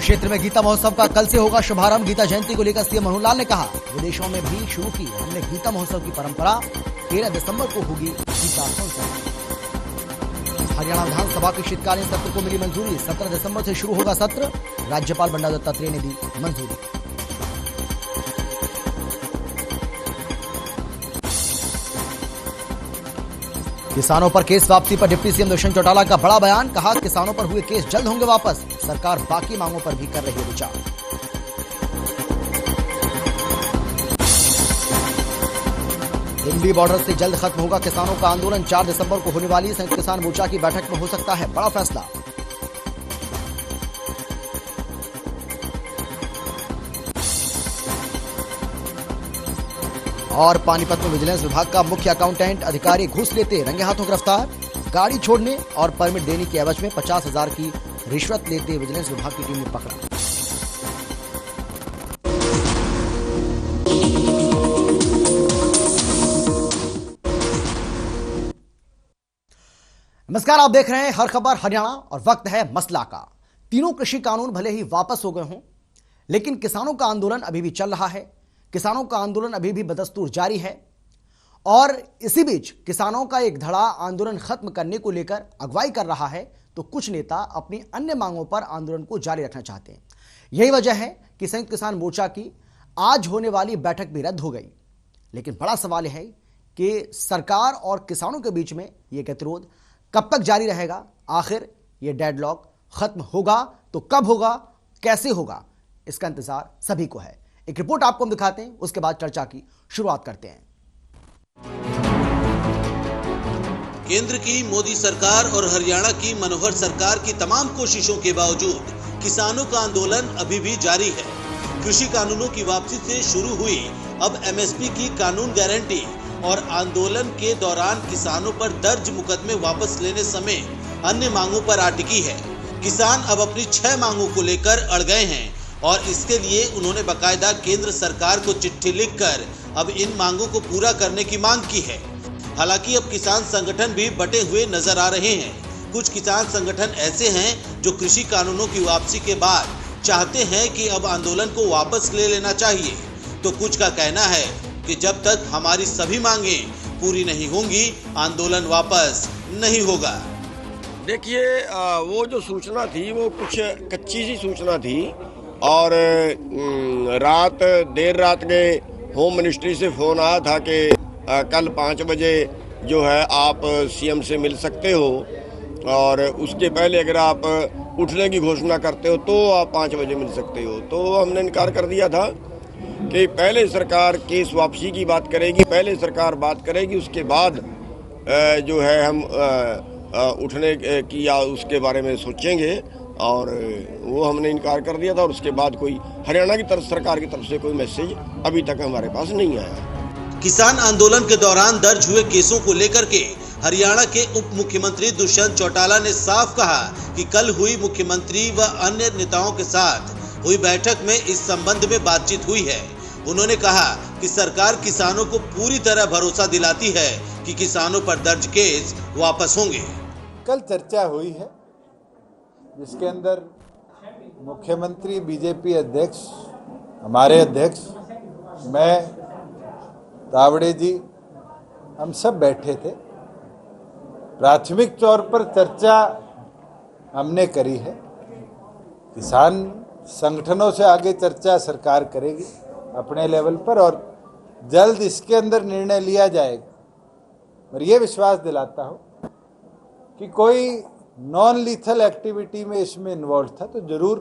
कुरुक्षेत्र में गीता महोत्सव का कल से होगा शुभारंभ। गीता जयंती को लेकर सीएम मनोहर लाल ने कहा, विदेशों में भी शुरू की हमने गीता महोत्सव की परंपरा। 13 दिसंबर को होगी गीता महोत्सव। हरियाणा विधानसभा के शीतकालीन सत्र को मिली मंजूरी। 17 दिसंबर से शुरू होगा सत्र। राज्यपाल बंडारू दत्तात्रेय ने दी मंजूरी। किसानों पर केस वापसी पर डिप्टी सीएम दुष्यंत चौटाला का बड़ा बयान। कहा, किसानों पर हुए केस जल्द होंगे वापस। सरकार बाकी मांगों पर भी कर रही है विचार। दिल्ली बॉर्डर से जल्द खत्म होगा किसानों का आंदोलन। 4 दिसंबर को होने वाली संयुक्त किसान मोर्चा की बैठक में हो सकता है बड़ा फैसला। और पानीपत में विजिलेंस विभाग का मुख्य अकाउंटेंट अधिकारी घूस लेते रंगे हाथों गिरफ्तार। गाड़ी छोड़ने और परमिट देने के एवज में 50,000 की रिश्वत लेते विजिलेंस विभाग की टीम ने पकड़ा। नमस्कार, आप देख रहे हैं हर खबर हरियाणा और वक्त है मसला का। तीनों कृषि कानून भले ही वापस हो गए हों, लेकिन किसानों का आंदोलन अभी भी चल रहा है। किसानों का आंदोलन अभी भी बदस्तूर जारी है और इसी बीच किसानों का एक धड़ा आंदोलन खत्म करने को लेकर अगुवाई कर रहा है, तो कुछ नेता अपनी अन्य मांगों पर आंदोलन को जारी रखना चाहते हैं। यही वजह है कि संयुक्त किसान मोर्चा की आज होने वाली बैठक भी रद्द हो गई। लेकिन बड़ा सवाल है कि सरकार और किसानों के बीच में यह गतिरोध कब तक जारी रहेगा। आखिर यह डेडलॉक खत्म होगा तो कब होगा, कैसे होगा, इसका इंतजार सभी को है। एक रिपोर्ट आपको हम दिखाते हैं, उसके बाद चर्चा की शुरुआत करते हैं। केंद्र की मोदी सरकार और हरियाणा की मनोहर सरकार की तमाम कोशिशों के बावजूद किसानों का आंदोलन अभी भी जारी है। कृषि कानूनों की वापसी से शुरू हुई अब एमएसपी की कानून गारंटी और आंदोलन के दौरान किसानों पर दर्ज मुकदमे वापस लेने समेत अन्य मांगों पर अटकी है। किसान अब अपनी 6 मांगों को लेकर अड़ गए हैं और इसके लिए उन्होंने बकायदा केंद्र सरकार को चिट्ठी लिखकर अब इन मांगों को पूरा करने की मांग की है। हालांकि अब किसान संगठन भी बटे हुए नजर आ रहे हैं। कुछ किसान संगठन ऐसे हैं जो कृषि कानूनों की वापसी के बाद चाहते हैं कि अब आंदोलन को वापस ले लेना चाहिए, तो कुछ का कहना है कि जब तक हमारी सभी मांगे पूरी नहीं होंगी आंदोलन वापस नहीं होगा। देखिए, वो जो सूचना थी वो कुछ कच्ची सी सूचना थी और देर रात के होम मिनिस्ट्री से फ़ोन आया था कि कल 5 बजे जो है आप सीएम से मिल सकते हो और उसके पहले अगर आप उठने की घोषणा करते हो तो आप 5 बजे मिल सकते हो। तो हमने इनकार कर दिया था कि पहले सरकार केस वापसी की बात करेगी, पहले सरकार बात करेगी, उसके बाद जो है हम उठने की या उसके बारे में सोचेंगे। और वो हमने इनकार कर दिया था और उसके बाद कोई हरियाणा की तरफ सरकार की तरफ से कोई मैसेज अभी तक हमारे पास नहीं आया। किसान आंदोलन के दौरान दर्ज हुए केसों को लेकर के हरियाणा के उप मुख्यमंत्री दुष्यंत चौटाला ने साफ कहा कि कल हुई मुख्यमंत्री व अन्य नेताओं के साथ हुई बैठक में इस संबंध में बातचीत हुई है। उन्होंने कहा कि सरकार किसानों को पूरी तरह भरोसा दिलाती है कि किसानों पर दर्ज केस वापस होंगे। कल चर्चा हुई है जिसके अंदर मुख्यमंत्री, बीजेपी अध्यक्ष, हमारे अध्यक्ष, मैं, तावड़े जी, हम सब बैठे थे। प्राथमिक तौर पर चर्चा हमने करी है। किसान संगठनों से आगे चर्चा सरकार करेगी अपने लेवल पर और जल्द इसके अंदर निर्णय लिया जाएगा। और ये विश्वास दिलाता हूँ कि कोई नॉन लीथल एक्टिविटी में इसमें इन्वॉल्व था तो जरूर,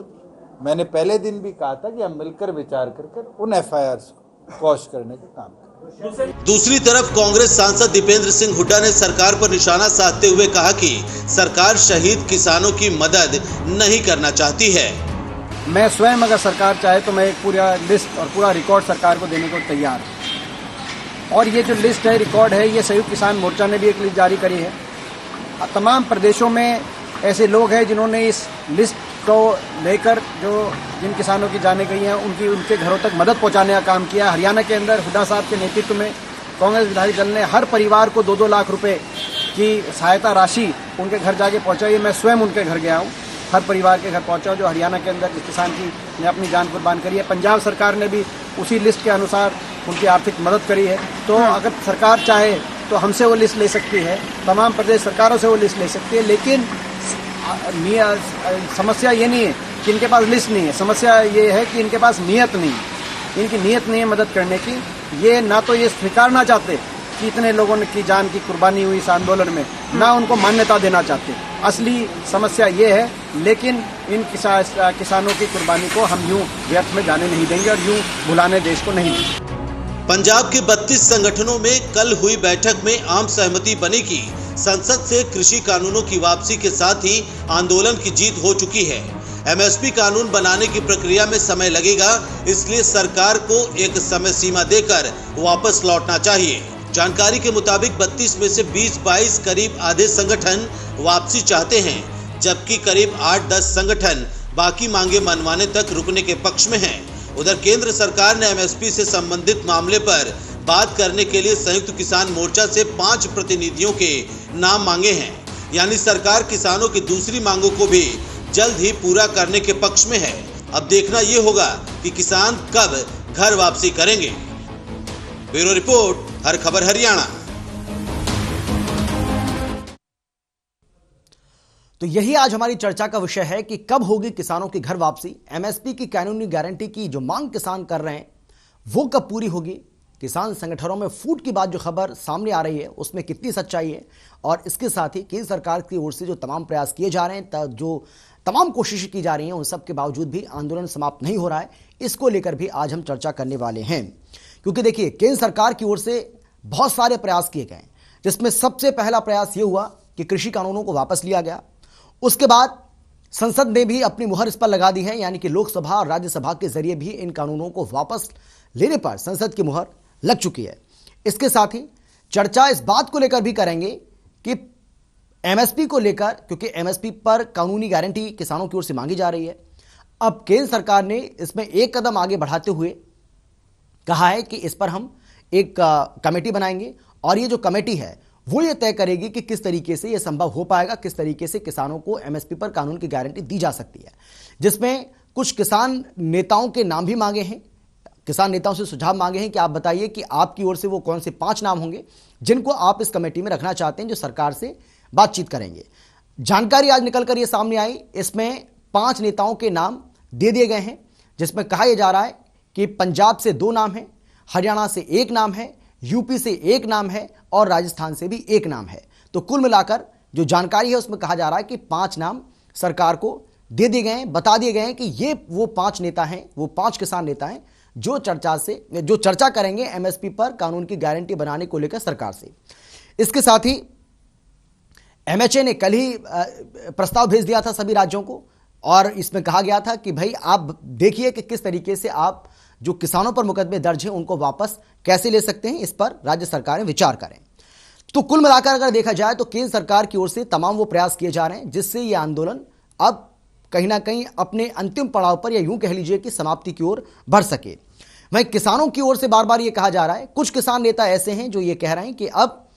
मैंने पहले दिन भी कहा था कि हम मिलकर विचार कर उन एफआईआर्स को क्वॉश करने का काम करें। दूसरी तरफ कांग्रेस सांसद दीपेंद्र सिंह हुड्डा ने सरकार पर निशाना साधते हुए कहा कि सरकार शहीद किसानों की मदद नहीं करना चाहती है। मैं स्वयं अगर सरकार चाहे तो मैं एक पूरा लिस्ट और पूरा रिकॉर्ड सरकार को देने को तैयार हूँ। और ये जो लिस्ट है, रिकॉर्ड है, ये संयुक्त किसान मोर्चा ने भी एक लिस्ट जारी करी है। तमाम प्रदेशों में ऐसे लोग हैं जिन्होंने इस लिस्ट को लेकर जिन किसानों की जाने गई हैं उनके घरों तक मदद पहुंचाने का काम किया। हरियाणा के अंदर हुड्डा साहब के नेतृत्व में कांग्रेस विधायी दल ने हर परिवार को 2-2 लाख रुपए की सहायता राशि उनके घर जाके पहुंचाई। मैं स्वयं उनके घर गया हूं। हर परिवार के घर पहुंचा जो हरियाणा के अंदर जिस किसान की ने अपनी जान कुर्बान करी है। पंजाब सरकार ने भी उसी लिस्ट के अनुसार उनकी आर्थिक मदद करी है। तो अगर सरकार चाहे तो हमसे वो लिस्ट ले सकती है, तमाम प्रदेश सरकारों से वो लिस्ट ले सकती है, लेकिन समस्या ये नहीं है कि इनके पास लिस्ट नहीं है, समस्या ये है कि इनके पास नीयत नहीं है, इनकी नीयत नहीं है मदद करने की। ये ना तो ये स्वीकारना चाहते कि इतने लोगों की जान की कुर्बानी हुई इस आंदोलन में, ना उनको मान्यता देना चाहते। असली समस्या ये है, लेकिन इन किसानों की कुर्बानी को हम यूं व्यर्थ में जाने नहीं देंगे और यूं भुलाने देश को नहीं देंगे। पंजाब के 32 संगठनों में कल हुई बैठक में आम सहमति बनी कि संसद से कृषि कानूनों की वापसी के साथ ही आंदोलन की जीत हो चुकी है। एमएसपी कानून बनाने की प्रक्रिया में समय लगेगा, इसलिए सरकार को एक समय सीमा देकर वापस लौटना चाहिए। जानकारी के मुताबिक 32 में से 20-22 करीब आधे संगठन वापसी चाहते हैं, जबकि करीब 8-10 संगठन बाकी मांगे मनवाने तक रुकने के पक्ष में हैं। उधर केंद्र सरकार ने एमएसपी से संबंधित मामले पर बात करने के लिए संयुक्त किसान मोर्चा से 5 प्रतिनिधियों के नाम मांगे हैं। यानी सरकार किसानों की दूसरी मांगों को भी जल्द ही पूरा करने के पक्ष में है। अब देखना ये होगा कि किसान कब घर वापसी करेंगे। ब्यूरो रिपोर्ट, हर खबर हरियाणा। तो यही आज हमारी चर्चा का विषय है कि कब होगी किसानों की घर वापसी। एमएसपी की कानूनी गारंटी की जो मांग किसान कर रहे हैं वो कब पूरी होगी। किसान संगठनों में फूट की बात जो खबर सामने आ रही है उसमें कितनी सच्चाई है, और इसके साथ ही केंद्र सरकार की ओर से जो तमाम प्रयास किए जा रहे हैं, जो तमाम कोशिशें की जा रही हैं, उन सब के बावजूद भी आंदोलन समाप्त नहीं हो रहा है। इसको लेकर भी आज हम चर्चा करने वाले हैं, क्योंकि देखिए केंद्र सरकार की ओर से बहुत सारे प्रयास किए गए, जिसमें सबसे पहला प्रयास ये हुआ कि कृषि कानूनों को वापस लिया गया। उसके बाद संसद ने भी अपनी मुहर इस पर लगा दी है, यानी कि लोकसभा और राज्यसभा के जरिए भी इन कानूनों को वापस लेने पर संसद की मुहर लग चुकी है। इसके साथ ही चर्चा इस बात को लेकर भी करेंगे कि एमएसपी को लेकर, क्योंकि एमएसपी पर कानूनी गारंटी किसानों की ओर से मांगी जा रही है। अब केंद्र सरकार ने इसमें एक कदम आगे बढ़ाते हुए कहा है कि इस पर हम एक कमेटी बनाएंगे, और ये जो कमेटी है वो ये तय करेगी कि किस तरीके से ये संभव हो पाएगा, किस तरीके से किसानों को एमएसपी पर कानून की गारंटी दी जा सकती है। जिसमें कुछ किसान नेताओं के नाम भी मांगे हैं, किसान नेताओं से सुझाव मांगे हैं कि आप बताइए कि आपकी ओर से वो कौन से 5 नाम होंगे जिनको आप इस कमेटी में रखना चाहते हैं, जो सरकार से बातचीत करेंगे। जानकारी आज निकल कर ये सामने आई, इसमें 5 नेताओं के नाम दे दिए गए हैं, जिसमें कहा यह जा रहा है कि पंजाब से 2 नाम है, हरियाणा से 1 नाम है, यूपी से 1 नाम है और राजस्थान से भी 1 नाम है। तो कुल मिलाकर जो जानकारी है उसमें कहा जा रहा है कि 5 नाम सरकार को दे दिए गए हैं, बता दिए गए हैं कि ये वो 5 नेता हैं, वो 5 किसान नेता हैं जो चर्चा करेंगे एमएसपी पर कानून की गारंटी बनाने को लेकर सरकार से। इसके साथ ही एमएचए ने कल ही प्रस्ताव भेज दिया था सभी राज्यों को, और इसमें कहा गया था कि भाई आप देखिए कि किस तरीके से आप जो किसानों पर मुकदमे दर्ज हैं उनको वापस कैसे ले सकते हैं, इस पर राज्य सरकारें विचार करें। तो कुल मिलाकर अगर देखा जाए तो केंद्र सरकार की ओर से तमाम वो प्रयास किए जा रहे हैं जिससे ये आंदोलन अब कहीं ना कहीं अपने अंतिम पड़ाव पर, या यूं कह लीजिए कि समाप्ति की ओर बढ़ सके। वहीं किसानों की ओर से बार बार ये कहा जा रहा है, कुछ किसान नेता ऐसे हैं जो ये कह रहे हैं कि अब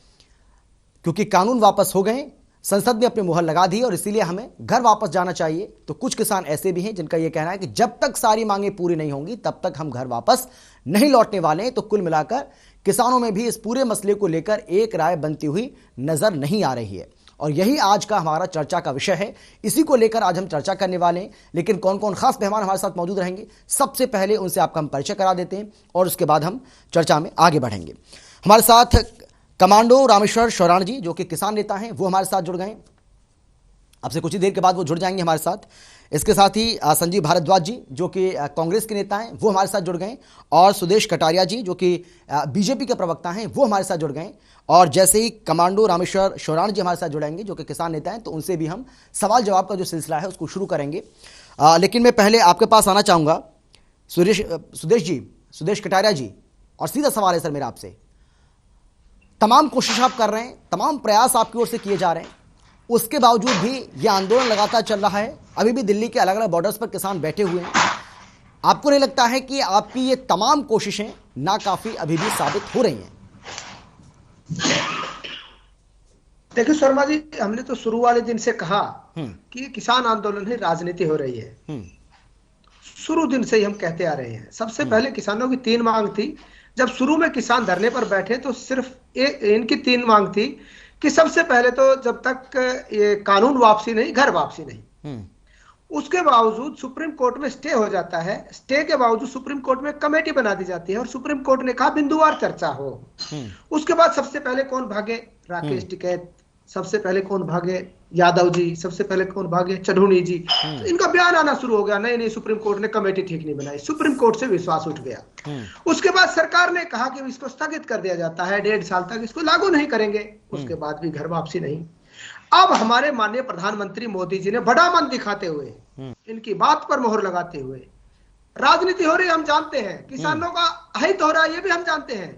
क्योंकि कानून वापस हो गए, संसद ने अपनी मुहर लगा दी और इसीलिए हमें घर वापस जाना चाहिए। तो कुछ किसान ऐसे भी हैं जिनका यह कहना है कि जब तक सारी मांगें पूरी नहीं होंगी तब तक हम घर वापस नहीं लौटने वाले हैं। तो कुल मिलाकर किसानों में भी इस पूरे मसले को लेकर एक राय बनती हुई नजर नहीं आ रही है, और यही आज का हमारा चर्चा का विषय है। इसी को लेकर आज हम चर्चा करने वाले हैं। लेकिन कौन कौन खास मेहमान हमारे साथ मौजूद रहेंगे, सबसे पहले उनसे आपका हम परिचय करा देते हैं और उसके बाद हम चर्चा में आगे बढ़ेंगे। हमारे साथ कमांडो रामेश्वर शौराण जी जो कि किसान नेता हैं, वो हमारे साथ जुड़ गए। आपसे कुछ ही देर के बाद वो जुड़ जाएंगे हमारे साथ। इसके साथ ही संजीव भारद्वाज जी जो कि कांग्रेस के नेता हैं, वो हमारे साथ जुड़ गए, और सुदेश कटारिया जी जो कि बीजेपी के प्रवक्ता हैं, वो हमारे साथ जुड़ गए। और जैसे ही कमांडो रामेश्वर शौराण जी हमारे साथ जुड़ेंगे जो कि किसान नेता हैं, तो उनसे भी हम सवाल जवाब का जो सिलसिला है उसको शुरू करेंगे। लेकिन मैं पहले आपके पास आना चाहूँगा सुदेश कटारिया जी, और सीधा सवाल है सर मेरा आपसे। तमाम कोशिश आप कर रहे हैं, तमाम प्रयास आपकी ओर से किए जा रहे हैं, उसके बावजूद भी यह आंदोलन लगातार चल रहा है। अभी भी दिल्ली के अलग अलग बॉर्डर्स पर किसान बैठे हुए हैं। आपको नहीं लगता है कि आपकी ये तमाम कोशिशें नाकाफी अभी भी साबित हो रही हैं? देखिए शर्मा जी, हमने तो शुरू वाले दिन से कहा कि ये किसान आंदोलन है, राजनीति हो रही है। शुरू दिन से ही हम कहते आ रहे हैं। सबसे पहले किसानों की 3 मांग थी। जब शुरू में किसान धरने पर बैठे तो सिर्फ इनकी 3 मांग थी कि सबसे पहले तो जब तक ये कानून वापसी नहीं, घर वापसी नहीं। उसके बावजूद सुप्रीम कोर्ट में स्टे हो जाता है। स्टे के बावजूद सुप्रीम कोर्ट में कमेटी बना दी जाती है और सुप्रीम कोर्ट ने कहा बिंदुवार चर्चा हो। उसके बाद सबसे पहले कौन भागे? राकेश टिकैत। सबसे पहले कौन भागे? यादव जी। सबसे पहले कौन भागे? चढ़ूनी जी। तो इनका बयान आना शुरू हो गया, नहीं नहीं सुप्रीम कोर्ट ने कमेटी ठीक नहीं बनाई। सुप्रीम कोर्ट से विश्वास उठ गया। उसके बाद सरकार ने कहा कि इसको स्थगित कर दिया जाता है, 1.5 साल तक इसको लागू नहीं करेंगे। उसके बाद भी घर वापसी नहीं। अब हमारे माननीय प्रधानमंत्री मोदी जी ने बड़ा मन दिखाते हुए, इनकी बात पर मोहर लगाते हुए, राजनीति हो रही हम जानते हैं, किसानों का हित हो रहा है ये भी हम जानते हैं,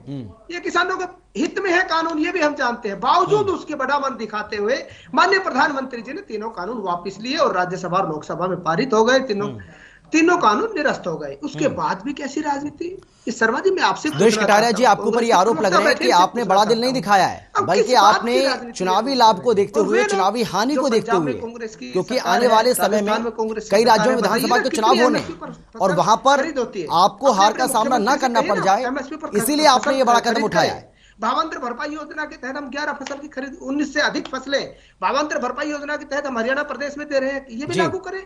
ये किसानों के हित में है कानून ये भी हम जानते हैं। बावजूद उसके बड़ा मन दिखाते हुए माननीय प्रधानमंत्री जी ने तीनों कानून वापस लिए और राज्यसभा और लोकसभा में पारित हो गए। तीनों कानून निरस्त हो गए। उसके बाद भी कैसी राजनीति? इस शर्मा जी मैं आपसे सुदेश कटारिया जी, आपके ऊपर ये आरोप लग रहे हैं कि आपने बड़ा दिल नहीं दिखाया है, बल्कि आपने चुनावी लाभ को देखते हुए, चुनावी हानि को देखते हुए, क्योंकि आने वाले समय में कई राज्यों में विधानसभा के चुनाव होने और वहां पर आपको हार का सामना न करना पड़ जाए, इसीलिए आपने ये बड़ा कदम उठाया है। भावांतर भरपाई योजना के तहत हम 11 फसल की खरीद, 19 से अधिक फसलें भावांतर भरपाई योजना के तहत हम हरियाणा प्रदेश में दे रहे हैं, ये भी लागू करें।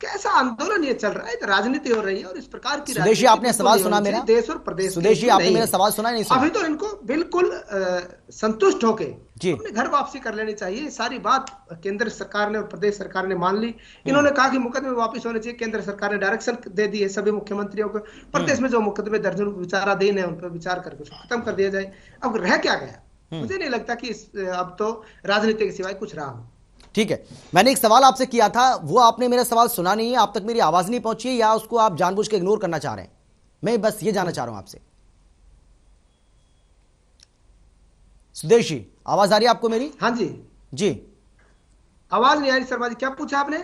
कैसा आंदोलन ये चल रहा है? तो राजनीति हो रही है और इस प्रकार की सुदेश जी, आपने सवाल सुना मेरा? देश और प्रदेश सुदेश जी, आपने मेरा सवाल सुना नहीं? अभी तो इनको बिल्कुल संतुष्ट होके अपने घर वापसी कर लेनी चाहिए। सारी बात केंद्र सरकार ने और प्रदेश सरकार ने मान ली। इन्होंने कहा कि मुकदमे वापस होने चाहिए। केंद्र सरकार ने डायरेक्शन दे दी है सभी मुख्यमंत्रियों को, प्रदेश में जो मुकदमे दर्जन विचाराधीन है उन पर विचार करके उसको खत्म कर दिया जाए। अब रह क्या गया? मुझे नहीं लगता कि अब तो राजनीति के सिवाय कुछ रहा हो। ठीक है, मैंने एक सवाल आपसे किया था, वो आपने मेरा सवाल सुना नहीं है, आप तक मेरी आवाज नहीं पहुंची है, या उसको आप जानबूझ के इग्नोर करना चाह रहे हैं? मैं बस ये जानना चाह रहा हूं आपसे। सुदेश जी, आवाज आ रही है आपको मेरी? हाँ जी। जी, आवाज नहीं आ रही शर्मा जी, क्या पूछा आपने?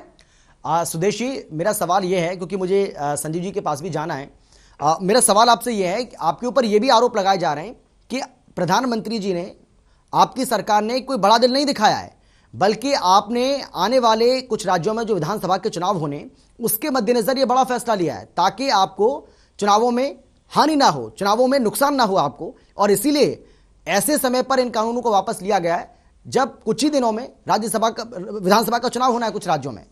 सुदेश जी, मेरा सवाल यह है, क्योंकि मुझे संजीव जी के पास भी जाना है। मेरा सवाल आपसे यह है कि आपके ऊपर यह भी आरोप लगाए जा रहे हैं कि प्रधानमंत्री जी ने, आपकी सरकार ने कोई बड़ा दिल नहीं दिखाया है, बल्कि आपने आने वाले कुछ राज्यों में जो विधानसभा के चुनाव होने, उसके मद्देनजर ये बड़ा फैसला लिया है ताकि आपको चुनावों में हानि ना हो, चुनावों में नुकसान ना हो आपको, और इसीलिए ऐसे समय पर इन कानूनों को वापस लिया गया है जब कुछ ही दिनों में विधानसभा का चुनाव होना है कुछ राज्यों में।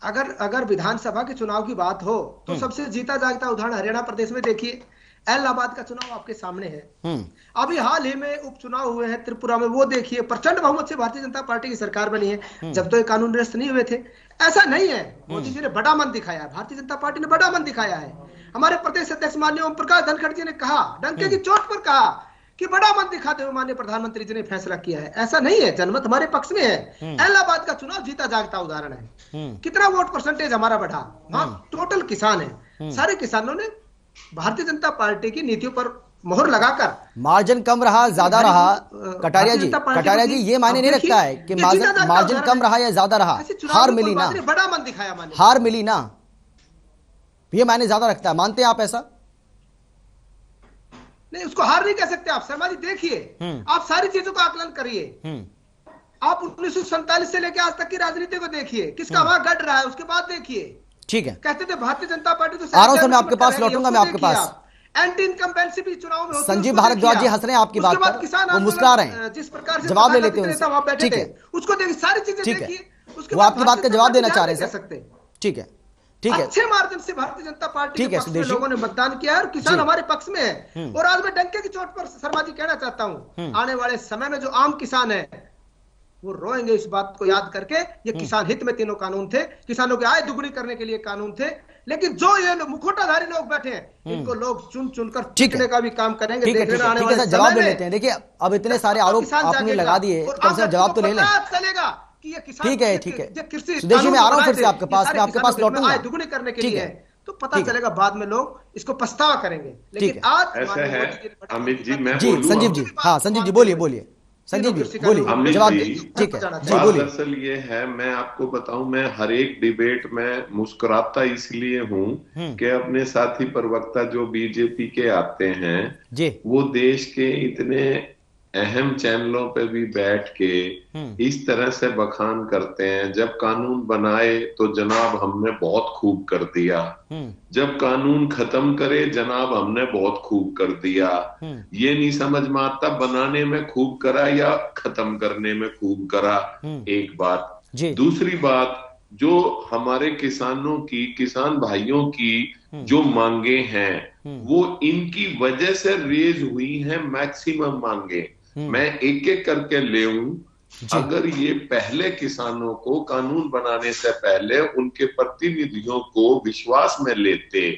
अगर विधानसभा के चुनाव की बात हो तो सबसे जीता जागता उदाहरण हरियाणा प्रदेश में देखिए, इलाहाबाद का चुनाव आपके सामने है। अभी हाल ही में उपचुनाव हुए हैं त्रिपुरा में, वो देखिए प्रचंड बहुमत से भारतीय जनता पार्टी की सरकार बनी है। जब तो ये कानून निरस्त नहीं हुए थे। ऐसा नहीं है, मोदी जी ने बड़ा मन दिखाया है, भारतीय जनता पार्टी ने बड़ा मन दिखाया है। हमारे प्रदेश अध्यक्ष माननीय ओम प्रकाश धनखड़ जी ने कहा, डंके की चोट पर कहा कि बड़ा मन दिखाते हुए माननीय प्रधानमंत्री जी ने फैसला किया है। ऐसा नहीं है, जनमत हमारे पक्ष में है। इलाहाबाद का चुनाव जीता जागता उदाहरण है। कितना वोट परसेंटेज हमारा बढ़ा? टोटल किसान है, सारे किसानों ने भारतीय जनता पार्टी की नीतियों पर मोहर लगाकर, मार्जिन कम रहा ज्यादा रहा, कटारिया जी ये मायने नहीं रखता है कि मार्जिन कम रहा या ज्यादा रहा, हार मिली ना, बड़ा मन दिखाया, हार मिली ना, ये मायने ज्यादा रखता है। मानते हैं आप ऐसा? नहीं, उसको हार नहीं कह सकते आप शर्मा जी। देखिए, आप सारी चीजों का आकलन करिए। आप 1947 से लेकर आज तक की राजनीति को देखिए, किसका वहां गढ़ रहा है, उसके बाद देखिए। ठीक है, कहते थे भारतीय जनता पार्टी तो आ रहा हूं सर, मैं आपके पास लौटूंगा, मैं आपके पास। एंटी इनकम्बेंसी भी चुनाव में संजीव भारद्वाज जी हंस रहे हैं आपकी बात पर, वो मुस्कुरा रहे हैं, जिस प्रकार से जवाब ले लेते हैं। ठीक है, उसको देखिए, सारी चीजें देखिए, वो आपकी बात का जवाब देना चाह रहे हैं सर। ठीक है, ठीक है, अच्छे मार्जिन से भारतीय जनता पार्टी के पक्ष में लोगों ने मतदान किया है और किसान हमारे पक्ष में है। और आज मैं डंके की चोट पर शर्मा जी कहना चाहता हूं, आने वाले समय में जो आम किसान है वो रोएंगे इस बात को याद करके। ये किसान हित में तीनों कानून थे, किसानों की आय दुगनी करने के लिए कानून थे, लेकिन जो ये मुखौटाधारी लोग बैठे हैं इनको लोग चुन चुनकर पीटने का भी काम करेंगे। जवाब ले लेते हैं। देखिए, अब इतने सारे आरोप आपने लगा दिए, कम से जवाब तो ले लें। चलेगा कि ये किसान, ठीक है, ठीक है, सुदेश मैं आ रहा हूं फिर से आपके पास, मैं आपके पास लौटूंगा। आय दुगनी करने के लिए तो पता चलेगा बाद में लोग इसको पछतावा करेंगे। लेकिन आज ऐसा है अमित जी, मैं जी संजीव जी, हाँ संजीव जी बोलिए, संजीव जी बोलिए, जवाब दीजिए। ठीक है जी, बोलिए। दरअसल ये है, मैं आपको बताऊं, मैं हर एक डिबेट में मुस्कुराता इसलिए हूं कि अपने साथी प्रवक्ता जो बीजेपी के आते हैं जी, वो देश के इतने अहम चैनलों पे भी बैठ के इस तरह से बखान करते हैं, जब कानून बनाए तो जनाब हमने बहुत खूब कर दिया, जब कानून खत्म करे जनाब हमने बहुत खूब कर दिया। ये नहीं समझ में आता बनाने में खूब करा या खत्म करने में खूब करा। एक बात। दूसरी बात, जो हमारे किसानों की, किसान भाइयों की जो मांगे हैं वो इनकी वजह से रेज हुई हैं मैक्सिमम मांगे। मैं एक एक करके लेऊं, अगर ये पहले किसानों को कानून बनाने से पहले उनके प्रतिनिधियों को विश्वास में लेते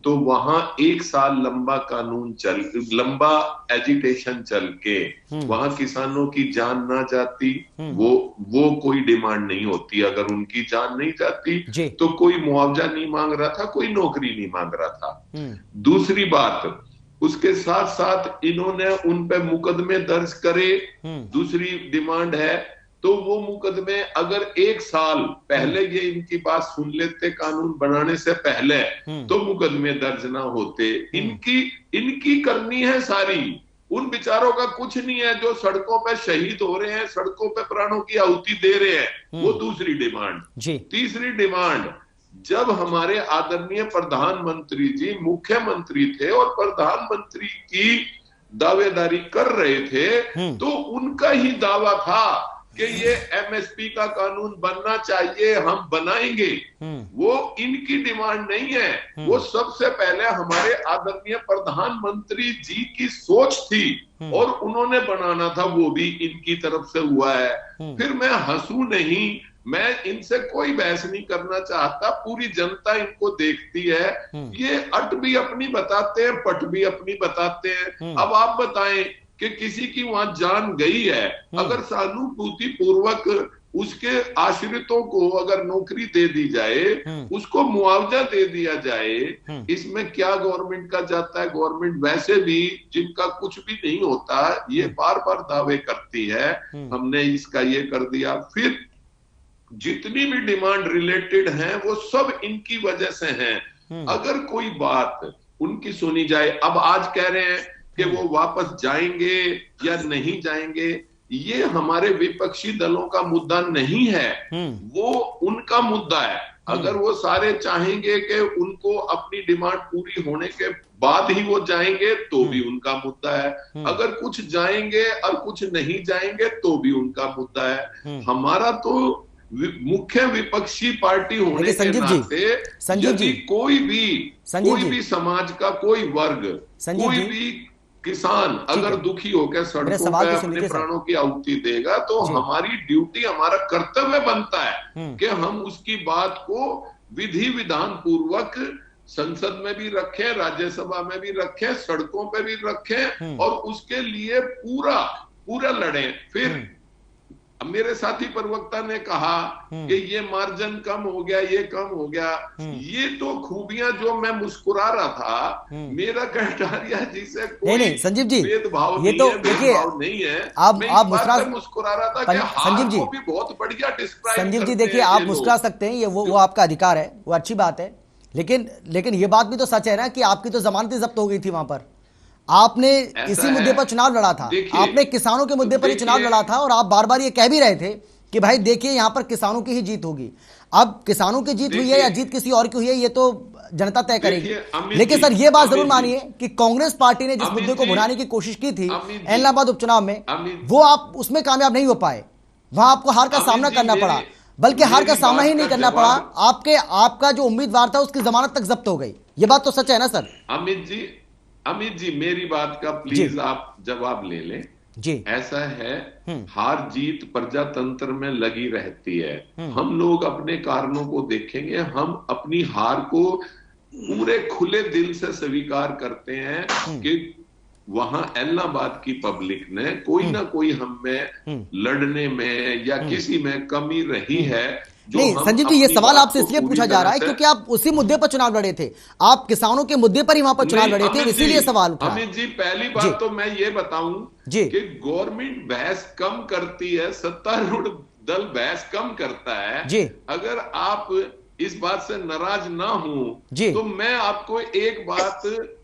तो वहां 1 साल लंबा एजिटेशन चल के वहां किसानों की जान ना जाती, वो कोई डिमांड नहीं होती। अगर उनकी जान नहीं जाती तो कोई मुआवजा नहीं मांग रहा था, कोई नौकरी नहीं मांग रहा था। दूसरी बात, उसके साथ साथ इन्होंने उन पे मुकदमे दर्ज करे। दूसरी डिमांड है, तो वो मुकदमे अगर 1 साल पहले ये इनकी बात सुन लेते कानून बनाने से पहले तो मुकदमे दर्ज ना होते। इनकी करनी है सारी, उन बेचारों का कुछ नहीं है जो सड़कों पे शहीद हो रहे हैं, सड़कों पे प्राणों की आहुति दे रहे हैं। वो दूसरी डिमांड। तीसरी डिमांड, जब हमारे आदरणीय प्रधानमंत्री जी मुख्यमंत्री थे और प्रधानमंत्री की दावेदारी कर रहे थे तो उनका ही दावा था कि ये एमएसपी का कानून बनना चाहिए, हम बनाएंगे। वो इनकी डिमांड नहीं है, वो सबसे पहले हमारे आदरणीय प्रधानमंत्री जी की सोच थी और उन्होंने बनाना था, वो भी इनकी तरफ से हुआ है। फिर मैं हंसू नहीं, मैं इनसे कोई बहस नहीं करना चाहता, पूरी जनता इनको देखती है। ये अट भी अपनी बताते हैं, पट भी अपनी बताते हैं। अब आप बताएं कि किसी की वहां जान गई है, अगर सहानुभूति पूर्वक उसके आश्रितों को अगर नौकरी दे दी जाए, उसको मुआवजा दे दिया जाए, इसमें क्या गवर्नमेंट का जाता है? गवर्नमेंट वैसे भी जिनका कुछ भी नहीं होता ये बार बार दावे करती है हमने इसका ये कर दिया। फिर जितनी भी डिमांड रिलेटेड हैं वो सब इनकी वजह से हैं। अगर कोई बात उनकी सुनी जाए, अब आज कह रहे हैं कि वो वापस जाएंगे या नहीं जाएंगे, ये हमारे विपक्षी दलों का मुद्दा नहीं है, वो उनका मुद्दा है। अगर वो सारे चाहेंगे कि उनको अपनी डिमांड पूरी होने के बाद ही वो जाएंगे तो भी उनका मुद्दा है, अगर कुछ जाएंगे और कुछ नहीं जाएंगे तो भी उनका मुद्दा है। हमारा तो मुख्य विपक्षी पार्टी होने के नाते यदि कोई भी समाज का कोई वर्ग, कोई भी किसान अगर दुखी होकर सड़कों पर अपने प्राणों की आहुति देगा तो हमारी ड्यूटी, हमारा कर्तव्य बनता है कि हम उसकी बात को विधि विधान पूर्वक संसद में भी रखें, राज्यसभा में भी रखें, सड़कों पे भी रखें और उसके लिए पूरा लड़ें। फिर मेरे साथी प्रवक्ता ने कहा कि ये मार्जिन कम हो गया, ये कम हो गया, ये तो खूबियां जो मैं मुस्कुरा रहा था, मेरा कटारिया जी से कोई नहीं संजीव जी, भेदभाव ये तो देखिए नहीं है। आप मुस्कुरा रहा था कि संजीव जी भी बहुत बढ़िया डिस्क्राइब संजीव जी देखिए, आप मुस्कुरा सकते हैं, ये वो आपका अधिकार है, वो अच्छी बात है, लेकिन ये बात भी तो सच है ना कि आपकी तो जमानतें जब्त हो गई थी वहां पर। आपने इसी मुद्दे पर चुनाव लड़ा था, आपने किसानों के मुद्दे पर ही चुनाव लड़ा था और आप बार बार ये कह भी रहे थे कि भाई देखिए यहां पर किसानों की ही जीत होगी। अब किसानों की जीत हुई है या जीत किसी और की हुई है ये तो जनता तय करेगी। लेकिन सर ये बात जरूर मानिए कि कांग्रेस पार्टी ने जिस मुद्दे को भुनाने की कोशिश की थी एलनाबाद उपचुनाव में, वो आप उसमें कामयाब नहीं हो पाए, वहां आपको हार का सामना करना पड़ा, बल्कि हार का सामना ही नहीं करना पड़ा, आपका जो उम्मीदवार था उसकी जमानत तक जब्त हो गई। ये बात तो सच है ना सर? अमित जी मेरी बात का प्लीज आप जवाब ले लें जी। ऐसा है, हार जीत प्रजातंत्र में लगी रहती है। हम लोग अपने कारणों को देखेंगे, हम अपनी हार को पूरे खुले दिल से स्वीकार करते हैं कि वहां एलनाबाद की पब्लिक ने कोई ना कोई हमें लड़ने में या किसी में कमी रही है। नहीं संजीव जी, ये सवाल आपसे इसलिए पूछा जा रहा है क्योंकि आप उसी मुद्दे पर चुनाव लड़े थे, आप किसानों के मुद्दे पर ही वहां पर चुनाव लड़े थे, इसीलिए सवाल उठा। अमित जी पहली बात तो मैं ये बताऊं कि गवर्नमेंट बहस कम करती है, सत्तारूढ़ दल बहस कम करता है जी। अगर आप इस बात से नाराज ना हो तो मैं आपको एक बात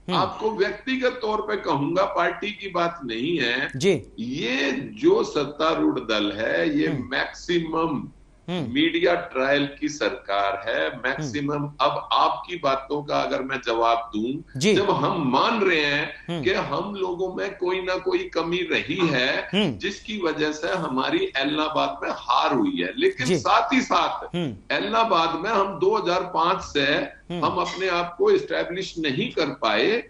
आपको व्यक्तिगत तौर पे कहूंगा, पार्टी की बात नहीं है जी। ये जो सत्तारूढ़ दल है ये मैक्सिमम मीडिया ट्रायल की सरकार है। मैक्सिमम अब आपकी बातों का अगर मैं जवाब दूं, जब हम मान रहे हैं कि हम लोगों में कोई ना कोई कमी रही है जिसकी वजह से हमारी इलाहाबाद में हार हुई है, लेकिन साथ ही साथ इलाहाबाद में हम 2005 से हम अपने आप को इस्टेब्लिश नहीं कर पाए,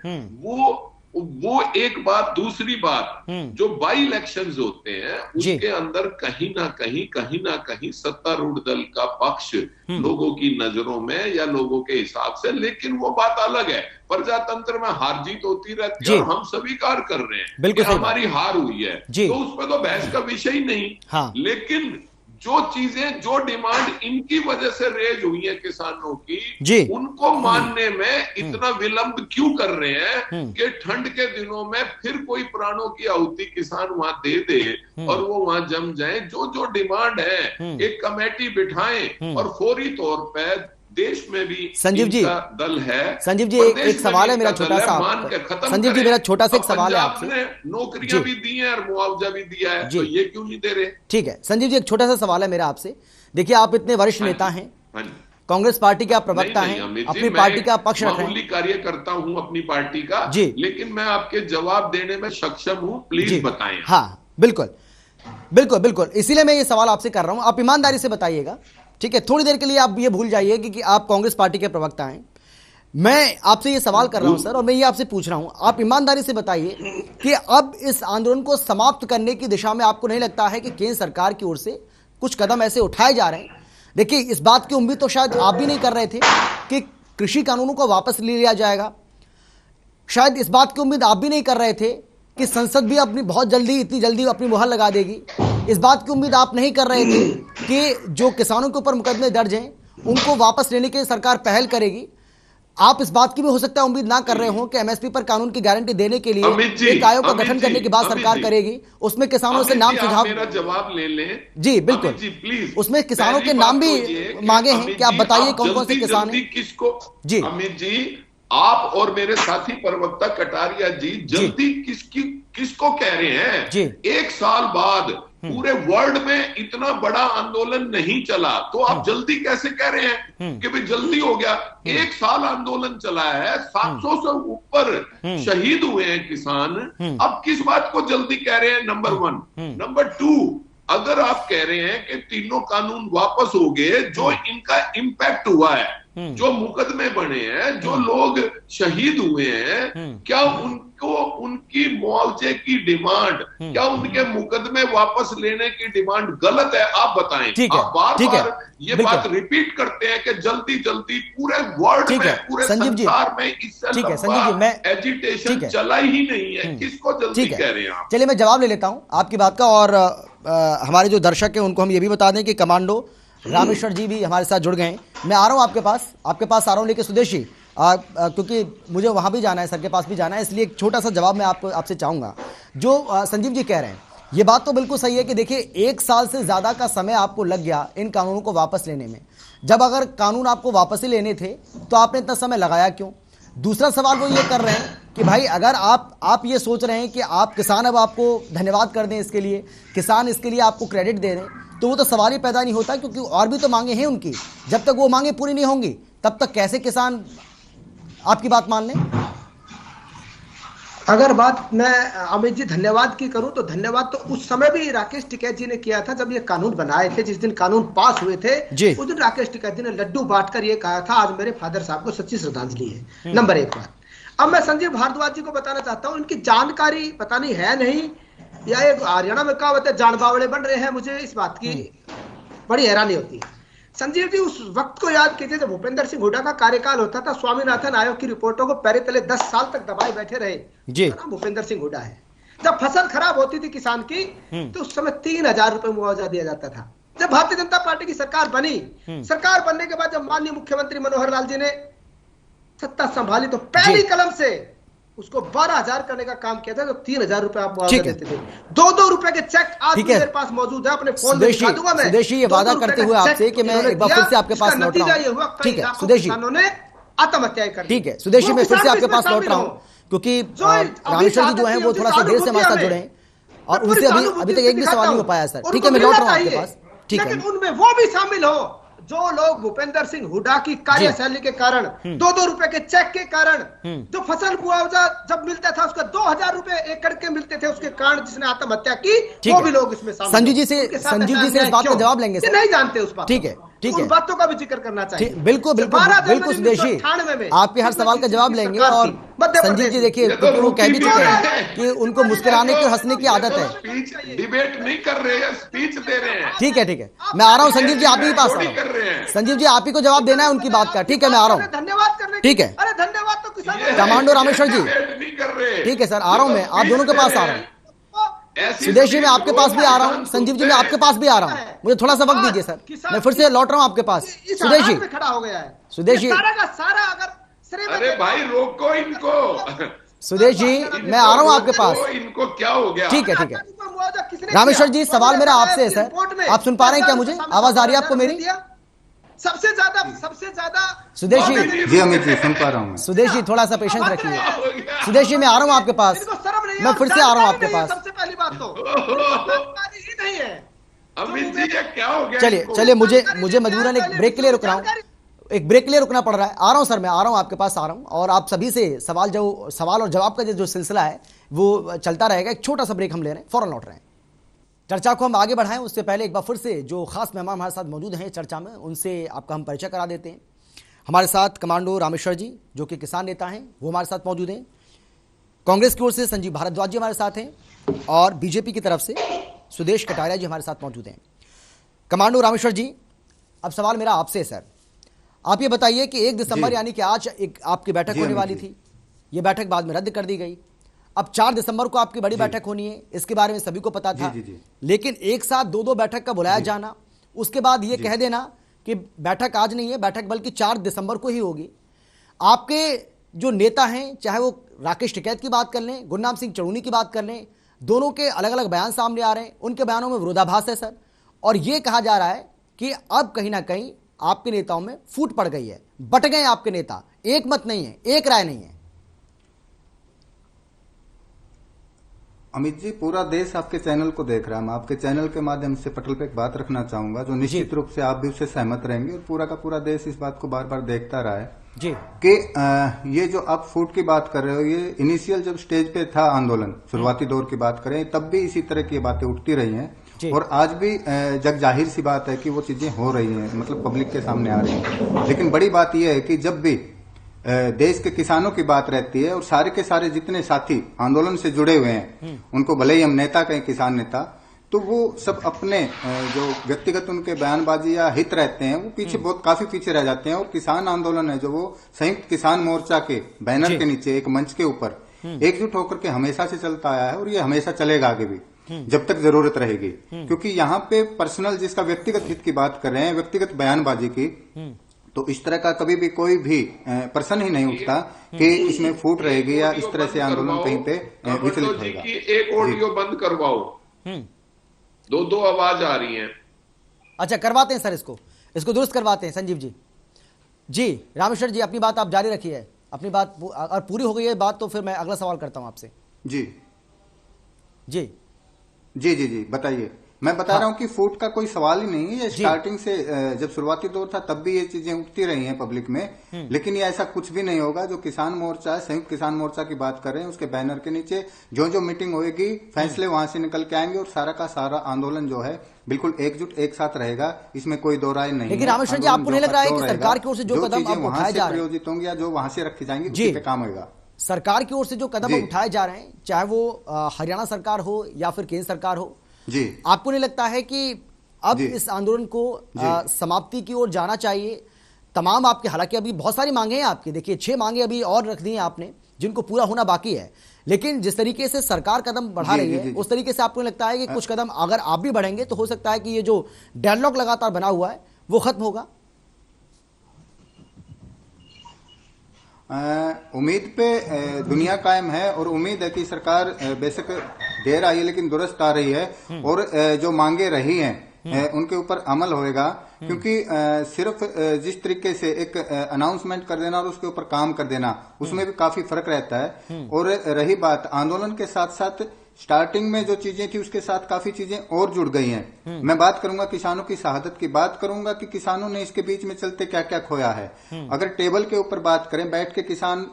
वो एक बात। दूसरी बात, जो बाई इलेक्शंस होते हैं उसके अंदर कहीं ना कहीं सत्तारूढ़ दल का पक्ष लोगों की नजरों में या लोगों के हिसाब से, लेकिन वो बात अलग है। प्रजातंत्र में हार जीत होती रहती है और हम स्वीकार कर रहे हैं कि हमारी हार हुई है, तो उस पर तो बहस का विषय ही नहीं। लेकिन जो चीजें, जो डिमांड इनकी वजह से रेज हुई है किसानों की, उनको मानने में इतना विलंब क्यों कर रहे हैं कि ठंड के दिनों में फिर कोई प्राणों की आहुति किसान वहां दे दे और वो वहां जम जाए। जो डिमांड है एक कमेटी बिठाएं और फौरी तौर पर देश में भी संजीव जी दल है। संजीव जी एक सवाल है मेरा छोटा सा, संजीव जी मेरा छोटा सा एक सवाल है आपसे। नौकरियां भी दी हैं और मुआवजा भी दिया है, तो ये क्यों नहीं दे रहे? ठीक है संजीव जी, एक छोटा सा सवाल है मेरा आपसे। देखिए आप इतने वरिष्ठ नेता हैं, कांग्रेस पार्टी के आप प्रवक्ता हैं, अपनी पार्टी का पक्ष रख रहे हैं। कार्य करता हूं अपनी पार्टी का जी, लेकिन मैं आपके जवाब देने में सक्षम हूं, प्लीज बताएं। हाँ बिल्कुल बिल्कुल बिल्कुल, इसीलिए मैं ये सवाल आपसे कर रहा हूं, आप ईमानदारी से बताइएगा, ठीक है? थोड़ी देर के लिए आप ये भूल जाइए कि आप कांग्रेस पार्टी के प्रवक्ता हैं। मैं आपसे ये सवाल कर रहा हूं सर, और मैं ये आपसे पूछ रहा हूं, आप ईमानदारी से बताइए कि अब इस आंदोलन को समाप्त करने की दिशा में आपको नहीं लगता है कि केंद्र सरकार की ओर से कुछ कदम ऐसे उठाए जा रहे हैं? देखिए इस बात की उम्मीद तो शायद आप भी नहीं कर रहे थे कि कृषि कानूनों को वापस ले लिया जाएगा, शायद इस बात की उम्मीद आप भी नहीं कर रहे थे कि संसद भी अपनी बहुत जल्दी, इतनी जल्दी अपनी मुहर लगा देगी। इस बात की उम्मीद आप नहीं कर रहे थे कि जो किसानों के ऊपर मुकदमे दर्ज हैं उनको वापस लेने के लिए सरकार पहल करेगी। आप इस बात की भी हो सकता है उम्मीद ना कर रहे हो कि एमएसपी पर कानून की गारंटी देने के लिए एक आयोग का गठन करने के बाद सरकार करेगी, उसमें किसानों से नाम सुझाव। मेरा जवाब ले लें जी बिल्कुल, उसमें किसानों के नाम भी मांगे हैं कि आप बताइए कौन कौन से किसान हैं। किसको जी अमित जी, आप और मेरे साथी प्रवक्ता कटारिया जी जल्दी किसको कह रहे हैं जी? एक साल बाद पूरे वर्ल्ड में इतना बड़ा आंदोलन नहीं चला, तो आप जल्दी कैसे कह रहे हैं कि भाई जल्दी हो गया? एक साल आंदोलन चला है, 700 से ऊपर शहीद हुए हैं किसान, अब किस बात को जल्दी कह रहे हैं? नंबर 1। नंबर 2, अगर आप कह रहे हैं कि तीनों कानून वापस हो गए, जो इनका इम्पैक्ट हुआ है, जो मुकदमे बने हैं, जो लोग शहीद हुए हैं, क्या उनको उनकी मुआवजे की डिमांड, क्या उनके मुकदमे वापस लेने की डिमांड गलत है? आप बताएं। आप बार-बार ये बात रिपीट करते हैं कि जल्दी जल्दी पूरे वर्ल्ड में, पूरे संसार में इससे लंबा एजिटेशन चला ही नहीं है, किसको जल्दी कह रहे हैं आप? चलिए मैं जवाब ले लेता हूं आपकी बात का, और हमारे जो दर्शक हैं उनको हम ये भी बता दें कि कमांडो रामेश्वर जी भी हमारे साथ जुड़ गए हैं। मैं आ रहा हूं आपके पास आ रहा हूं, लेकिन स्वदेशी क्योंकि मुझे वहां भी जाना है, सर के पास भी जाना है, इसलिए एक छोटा सा जवाब मैं आपसे चाहूंगा। जो संजीव जी कह रहे हैं ये बात तो बिल्कुल सही है कि देखिए 1 साल से ज्यादा का समय आपको लग गया इन कानूनों को वापस लेने में। जब अगर कानून आपको वापस ही लेने थे तो आपने इतना समय लगाया क्यों? दूसरा सवाल वो ये कर रहे हैं कि भाई अगर आप ये सोच रहे हैं कि आप किसान अब आपको धन्यवाद कर दें इसके लिए, किसान इसके लिए आपको क्रेडिट दे दें, तो वो तो सवाल ही पैदा नहीं होता, क्योंकि और भी तो मांगे हैं उनकी। जब तक वो मांगे पूरी नहीं होंगी तब तक कैसे किसान आपकी बात मान लें? अगर बात मैं अमित जी धन्यवाद की करूं तो धन्यवाद तो उस समय भी राकेश टिकैत जी ने किया था जब ये कानून बनाए थे। जिस दिन कानून पास हुए थे उस दिन राकेश टिकैत जी ने लड्डू बांटकर ये कहा था आज मेरे फादर साहब को सच्ची श्रद्धांजलि है। नंबर 1 बात। अब मैं संजीव भारद्वाज जी को बताना चाहता हूं, इनकी जानकारी पता नहीं है नहीं, या एक हरियाणा में कहावत है जान बावड़े बन रहे हैं, मुझे इस बात की बड़ी हैरानी होती है। संजीव जी उस वक्त को याद कीजिए जब भूपेंद्र सिंह हुड्डा का कार्यकाल होता था, स्वामीनाथन आयोग की रिपोर्टों को पैरे तले 10 साल तक दबाए बैठे रहे जी। भूपेंद्र सिंह हुड्डा है। जब फसल खराब होती थी किसान की तो उस समय 3000 रुपए मुआवजा दिया जाता था। जब भारतीय जनता पार्टी की सरकार बनी, सरकार बनने के बाद जब माननीय मुख्यमंत्री मनोहर लाल जी ने सत्ता संभाली तो पहली कलम से उसको 12,000 करने का काम किया था, तो 3,000 रुपए आप मुआवजा देते थे। 2-2 रुपए के चेक आज मेरे पास मौजूद है, अपने फोन में दिखा दूंगा मैं। सुदेशी ये वादा करते हुए आपसे कि मैं एक बार फिर से आपके पास लौट रहा हूं। ठीक है सुदेशी, किसानों ने आत्महत्याएं कर दी। ठीक है सुदेश जी, मैं फिर से आपके पास लौट रहा हूं क्योंकि रामेश्वर जी जो है वो थोड़ा सा देर से हमारे साथ जुड़े हैं और उनसे अभी तक एक भी सवाल नहीं हो पाया सर। ठीक है, मैं लौट रहा हूं आपके पास। ठीक है, लेकिन उनमें वो भी शामिल हो जो लोग भूपेंद्र सिंह हुड्डा की कार्यशैली के कारण, 2-2 रुपए के चेक के कारण, जो फसल मुआवजा जब मिलता था उसका 2000 रुपए एकड़ के मिलते थे, उसके कारण जिसने आत्महत्या की, वो भी लोग इसमें शामिल। संजीव जी से इस बात का जवाब लेंगे सर। नहीं जानते उस बात। ठीक है, ठीक है, उन बातों का भी जिक्र करना चाहिए। बिल्कुल बिल्कुल बिल्कुल सुदेश जी, आपके हर सवाल का जवाब लेंगे। और संजीव जी देखिए, क्योंकि वो कह भी चुके हैं कि उनको मुस्कुराने की, हंसने की आदत है। डिबेट नहीं कर रहे हैं, स्पीच दे रहे हैं। ठीक है, ठीक है, मैं आ रहा हूँ संजीव जी, आप ही पास आ रहा हूँ। संजीव जी आप ही को जवाब देना है उनकी बात का। ठीक है, मैं आ रहा हूँ। धन्यवाद करने। ठीक है, अरे धन्यवाद तो किसान कमांडो रामेश्वर जी। नहीं कर रहे। ठीक है सर, आ रहा हूँ मैं, आप दोनों के पास आ रहा हूँ। सुदेश जी मैं आपके पास भी आ रहा हूँ, संजीव जी मैं आपके पास भी आ रहा हूँ, मुझे थोड़ा सा वक्त दीजिए सर, मैं फिर से लौट रहा हूँ आपके पास। सुदेश जी खड़ा हो गया है, सुदेश जी, सारा का सारा अगर अरे भाई रोको इनको। सुदेश जी मैं आ रहा हूँ आपके पास। इनको क्या हो गया? ठीक है, ठीक है रामेश्वर जी, सवाल मेरा आपसे है सर, आप सुन पा रहे हैं क्या? मुझे आवाज आ रही है आपको मेरी? सबसे ज्यादा सुदेश जी। जी अमित जी सुन पा रहा हूँ। सुदेश जी थोड़ा सा पेशेंस रखिए। सुदेश जी मैं आ रहा हूँ आपके पास, मैं फिर से आ रहा हूँ आपके पास। सबसे पहली बात तो ही नहीं है। अमित जी ये क्या हो गया? चलिए मुझे मजबूरन एक ब्रेक के लिए रुक रहा हूँ, एक ब्रेक के लिए रुकना पड़ रहा है। आ रहा हूँ सर, मैं आ रहा हूँ आपके पास, आ रहा हूँ। और आप सभी से सवाल और जवाब का जो सिलसिला है वो चलता रहेगा। एक छोटा सा ब्रेक हम ले रहे हैं, फौरन लौट रहे हैं। चर्चा को हम आगे बढ़ाएं उससे पहले एक बार फिर से जो खास मेहमान हमारे साथ मौजूद हैं चर्चा में, उनसे आपका हम परिचय करा देते हैं। हमारे साथ कमांडो रामेश्वर जी जो कि किसान नेता हैं, वो हमारे साथ मौजूद हैं। कांग्रेस की ओर से संजीव भारद्वाज जी हमारे साथ हैं और बीजेपी की तरफ से सुदेश कटारिया जी हमारे साथ मौजूद हैं। कमांडो रामेश्वर जी, अब सवाल मेरा आपसे सर, आप ये बताइए कि 1 दिसंबर यानी कि आज एक आपकी बैठक होने वाली थी, ये बैठक बाद में रद्द कर दी गई। अब 4 दिसंबर को आपकी बड़ी बैठक होनी है, इसके बारे में सभी को पता था। लेकिन एक साथ 2-2 बैठक का बुलाया जाना, उसके बाद ये कह देना कि बैठक आज नहीं है, बैठक बल्कि 4 दिसंबर को ही होगी। आपके जो नेता हैं, चाहे वो राकेश टिकैत की बात कर लें, गुरनाम सिंह चढ़ूनी की बात कर लें, दोनों के अलग अलग बयान सामने आ रहे हैं, उनके बयानों में विरोधाभास है सर। और ये कहा जा रहा है कि अब कहीं ना कहीं आपके नेताओं में फूट पड़ गई है, बट गए आपके नेता, एक मत नहीं है, एक राय नहीं है। अमित जी, पूरा देश आपके चैनल को देख रहा है। मैं आपके चैनल के माध्यम से पटल पे एक बात रखना चाहूंगा जो निश्चित रूप से आप भी उससे सहमत रहेंगे और पूरा का पूरा देश इस बात को बार बार देखता रहा है जी कि ये जो आप फूट की बात कर रहे हो, ये इनिशियल जब स्टेज पे था आंदोलन, शुरुआती दौर की बात करें, तब भी इसी तरह की बातें उठती रही हैं और आज भी जग जाहिर सी बात है कि वो चीजें हो रही हैं, मतलब पब्लिक के सामने आ रही हैं। लेकिन बड़ी बात यह है कि जब भी देश के किसानों की बात रहती है और सारे के सारे जितने साथी आंदोलन से जुड़े हुए हैं, उनको भले ही हम नेता कहें, किसान नेता, तो वो सब अपने जो व्यक्तिगत उनके बयानबाजी या हित रहते हैं वो पीछे बहुत काफी पीछे रह जाते हैं। और किसान आंदोलन है जो वो संयुक्त किसान मोर्चा के बैनर के नीचे एक मंच के ऊपर एकजुट होकर के हमेशा से चलता आया है और ये हमेशा चलेगा आगे भी जब तक जरूरत रहेगी। क्योंकि यहाँ पे पर्सनल जिसका व्यक्तिगत हित की बात कर रहे हैं, व्यक्तिगत बयानबाजी की, तो इस तरह का कभी भी कोई भी प्रश्न ही नहीं उठता कि इसमें फूट रहेगी या इस तरह से आंदोलन कहीं पे विचलित होगा। एक ऑडियो बंद करवाओ, 2 आवाज आ रही हैं। अच्छा करवाते हैं सर, इसको दुरुस्त करवाते हैं। संजीव जी, जी रामेश्वर जी अपनी बात आप जारी रखिए, अपनी बात अगर पूरी हो गई है बात तो फिर मैं अगला सवाल करता हूं आपसे। जी जी जी जी जी बताइए। मैं बता रहा हूं कि फूट का कोई सवाल ही नहीं है। ये स्टार्टिंग से जब शुरुआती दौर था तब भी ये चीजें उठती रही हैं पब्लिक में, लेकिन ये ऐसा कुछ भी नहीं होगा। जो किसान मोर्चा है, संयुक्त किसान मोर्चा की बात कर रहे हैं, उसके बैनर के नीचे जो जो मीटिंग होगी, फैसले वहां से निकल के आएंगे और सारा का सारा आंदोलन जो है बिल्कुल एकजुट एक साथ रहेगा, इसमें कोई दो राय नहीं। लेकिन रामेश्वर जी आपको नहीं लग रहा है कि सरकार की ओर से जो कदम उठाए जा रहे हैं, प्रयोजित होंगे या जो वहां से रखी जाएंगी, उसी पे काम होगा। सरकार की ओर से जो कदम उठाए जा रहे हैं, चाहे वो हरियाणा सरकार हो या फिर केंद्र सरकार हो, जी आपको नहीं लगता है कि अब इस आंदोलन को समाप्ति की ओर जाना चाहिए? तमाम आपके, हालांकि अभी बहुत सारी मांगे हैं आपकी, देखिए 6 मांगे अभी और रख दी हैं आपने जिनको पूरा होना बाकी है, लेकिन जिस तरीके से सरकार कदम बढ़ा रही है उस तरीके से आपको नहीं लगता है कि कुछ कदम अगर आप भी बढ़ेंगे तो हो सकता है कि ये जो डेडलॉक लगातार बना हुआ है वो खत्म होगा? उम्मीद पे दुनिया कायम है और उम्मीद है कि सरकार बेशक देर आई है लेकिन दुरुस्त आ रही है और जो मांगे रही हैं उनके ऊपर अमल होएगा, क्योंकि सिर्फ जिस तरीके से एक अनाउंसमेंट कर देना और उसके ऊपर काम कर देना, उसमें भी काफी फर्क रहता है। और रही बात आंदोलन के साथ साथ स्टार्टिंग में जो चीजें थी उसके साथ काफी चीजें और जुड़ गई हैं। मैं बात करूंगा किसानों की शहादत की, बात करूंगा कि किसानों ने इसके बीच में चलते क्या क्या खोया है। अगर टेबल के ऊपर बात करें, बैठ के किसान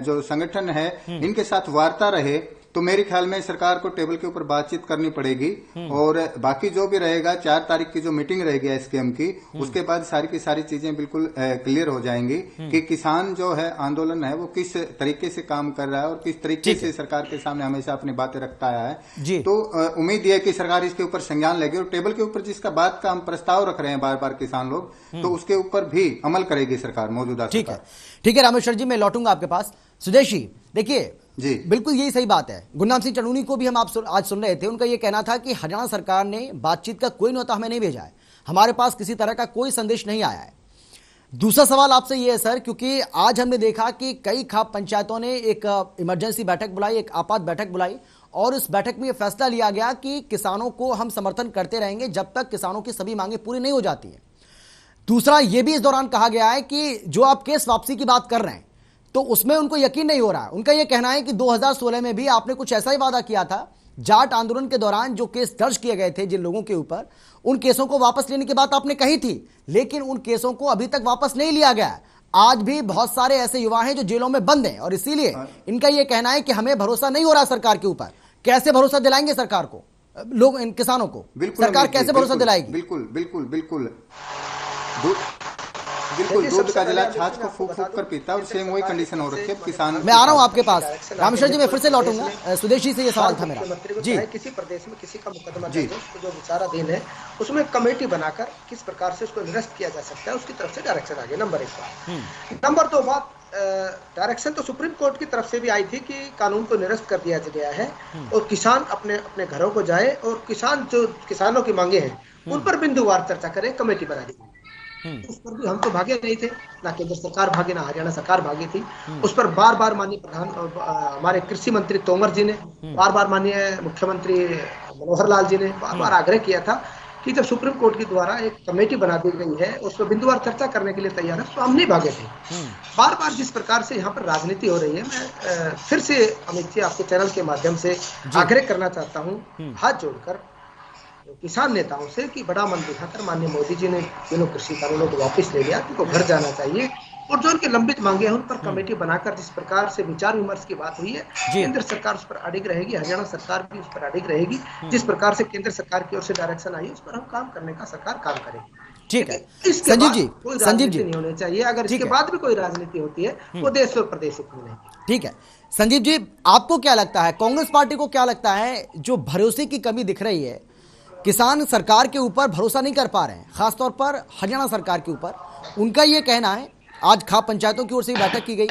जो संगठन है इनके साथ वार्ता रहे, तो मेरे ख्याल में सरकार को टेबल के ऊपर बातचीत करनी पड़ेगी। और बाकी जो भी रहेगा 4 तारीख की जो मीटिंग रहेगी एसकेएम की, उसके बाद सारी की सारी चीजें बिल्कुल क्लियर हो जाएंगी कि किसान जो है आंदोलन है वो किस तरीके से काम कर रहा है और किस तरीके से सरकार के सामने हमेशा अपनी बातें रखता आया है। तो उम्मीद है कि सरकार इसके ऊपर संज्ञान लेगी और टेबल के ऊपर जिसका बात का हम प्रस्ताव रख रहे हैं बार बार किसान लोग, तो उसके ऊपर भी अमल करेगी सरकार, मौजूदा सरकार। ठीक है रामेश्वर जी, मैं लौटूंगा आपके पास। सुदेश जी देखिए जी, बिल्कुल यही सही बात है। गुरनाम सिंह टंडूनी को भी हम आज सुन रहे थे, उनका यह कहना था कि हरियाणा सरकार ने बातचीत का कोई न्योता हमें नहीं भेजा है, हमारे पास किसी तरह का कोई संदेश नहीं आया है। दूसरा सवाल आपसे यह है सर, क्योंकि आज हमने देखा कि कई खाप पंचायतों ने एक इमरजेंसी बैठक बुलाई, एक आपात बैठक बुलाई, और उस बैठक में यह फैसला लिया गया कि किसानों को हम समर्थन करते रहेंगे जब तक किसानों की सभी मांगे पूरी नहीं हो जाती है। दूसरा यह भी इस दौरान कहा गया है कि जो आप केस वापसी की बात कर रहे हैं, तो उसमें उनको यकीन नहीं हो रहा है। उनका यह कहना है कि 2016 में भी आपने कुछ ऐसा ही वादा किया था, जाट आंदोलन के दौरान जो केस दर्ज किए गए थे जिन लोगों के ऊपर, उन केसों को वापस लेने की बात आपने कही थी, लेकिन उन केसों को अभी तक वापस नहीं लिया गया। आज भी बहुत सारे ऐसे युवा हैं जो जेलों में बंद हैं, और इसीलिए इनका यह कहना है कि हमें भरोसा नहीं हो रहा सरकार के ऊपर। कैसे भरोसा दिलाएंगे सरकार को, लोग इन किसानों को सरकार कैसे भरोसा दिलाएगी? बिल्कुल बिल्कुल बिल्कुल बिल्कुल, दूध का जला छाछ को फूक फूक कर पीता और सेम वही कंडीशन हो रखी है किसान। मैं आ रहा हूं आपके पास रामेश्वर जी, मैं फिर से लौटूंगा। सुदेशी से ये सवाल था मेरा जी। किसी प्रदेश में किसी का मुकदमा दर्ज है, उसको जो विचाराधीन है, उसमें कमेटी बनाकर किस प्रकार से उसको निरस्त किया जा सकता है, उसकी तरफ से डायरेक्शन आ गया। नंबर 1 बात। नंबर 2 बात, डायरेक्शन तो सुप्रीम कोर्ट की तरफ से भी आई थी कि कानून को निरस्त कर दिया गया है और किसान अपने अपने घरों को जाए और किसानों की मांगे हैं उन पर बिंदुवार चर्चा करें, कमेटी बना दी। उस पर भी हम तो भागे नहीं थे, ना केंद्र सरकार भागे ना हरियाणा सरकार भागी थी। उस पर बार बार माननीय हमारे कृषि मंत्री तोमर जी ने, बार बार माननीय मुख्यमंत्री मनोहर लाल जी ने बार बार आग्रह किया था कि जब सुप्रीम कोर्ट के द्वारा एक कमेटी बना दी गई है, उस पर बिंदुवार चर्चा करने के लिए तैयार है, तो हम नहीं भागे थे। बार बार जिस प्रकार से यहाँ पर राजनीति हो रही है, मैं फिर से अमित जी आपके चैनल के माध्यम से आग्रह करना चाहता हूँ, हाथ जोड़कर किसान नेताओं से, कि बड़ा मन दिखाकर माननीय मोदी जी ने तीनों कृषि कानूनों को वापस ले लिया, उनको घर जाना चाहिए, और जो उनकी लंबित मांगे हैं उन पर कमेटी बनाकर जिस प्रकार से विचार विमर्श की बात हुई है, केंद्र सरकार उस पर अडिग रहेगी, हरियाणा सरकार भी उस पर अडिग रहेगी। जिस प्रकार से केंद्र सरकार की ओर से डायरेक्शन आई, उस पर हम काम करने का सरकार काम करेगी। ठीक है संजीव जी, नहीं होनी चाहिए। अगर इसके बाद भी कोई राजनीति होती है वो देश और प्रदेश हित में नहीं। ठीक है संजीव जी, आपको क्या लगता है, कांग्रेस पार्टी को क्या लगता है, जो भरोसे की कमी दिख रही है, किसान सरकार के ऊपर भरोसा नहीं कर पा रहे हैं, खासतौर पर हरियाणा सरकार के ऊपर, उनका यह कहना है, आज खाप पंचायतों की ओर से बैठक की गई,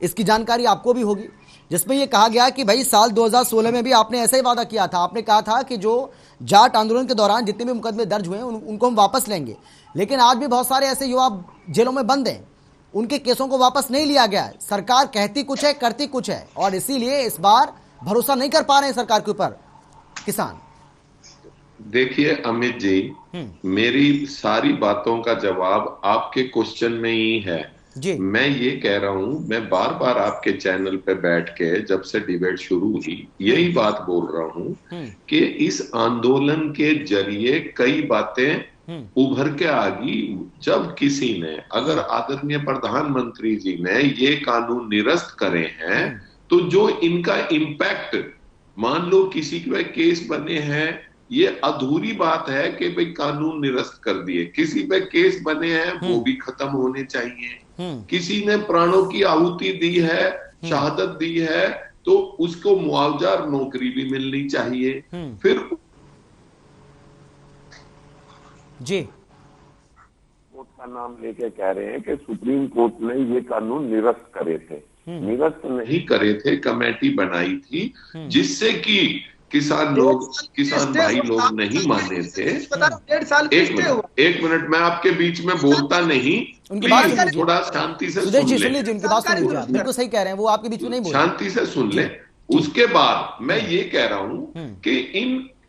इसकी जानकारी आपको भी होगी, जिसमें यह कहा गया कि भाई साल 2016 में भी आपने ऐसा ही वादा किया था, आपने कहा था कि जो जाट आंदोलन के दौरान जितने भी मुकदमे दर्ज हुए उनको हम वापस लेंगे, लेकिन आज भी बहुत सारे ऐसे युवा जेलों में बंद हैं, उनके केसों को वापस नहीं लिया गया। सरकार कहती कुछ है, करती कुछ है, और इसीलिए इस बार भरोसा नहीं कर पा रहे हैं सरकार के ऊपर किसान। देखिए अमित जी, मेरी सारी बातों का जवाब आपके क्वेश्चन में ही है जी। मैं ये कह रहा हूं, मैं बार बार आपके चैनल पे बैठ के जब से डिबेट शुरू हुई यही बात बोल रहा हूं कि इस आंदोलन के जरिए कई बातें उभर के आ गई। जब किसी ने, अगर आदरणीय प्रधानमंत्री जी ने ये कानून निरस्त करे हैं, तो जो इनका इम्पैक्ट, मान लो किसी के केस बने हैं, ये अधूरी बात है कि भाई कानून निरस्त कर दिए, किसी पे केस बने हैं वो भी खत्म होने चाहिए। किसी ने प्राणों की आहुति दी है, शहादत दी है, तो उसको मुआवजा और नौकरी भी मिलनी चाहिए। फिर जी कोर्ट का नाम लेके कह रहे हैं कि सुप्रीम कोर्ट ने ये कानून निरस्त करे थे, निरस्त नहीं करे थे, कमेटी बनाई थी, जिससे कि किसान भाई लोग नहीं माने थे। एक मिनट, मैं आपके बीच में बोलता नहीं, थोड़ा शांति से सुन ले। उनकी बात सुन लीजिए, बिल्कुल सही कह रहे हैं वो, आपके बीच में नहीं बोल, शांति से सुन ले। उसके बाद मैं ये कह रहा हूं कि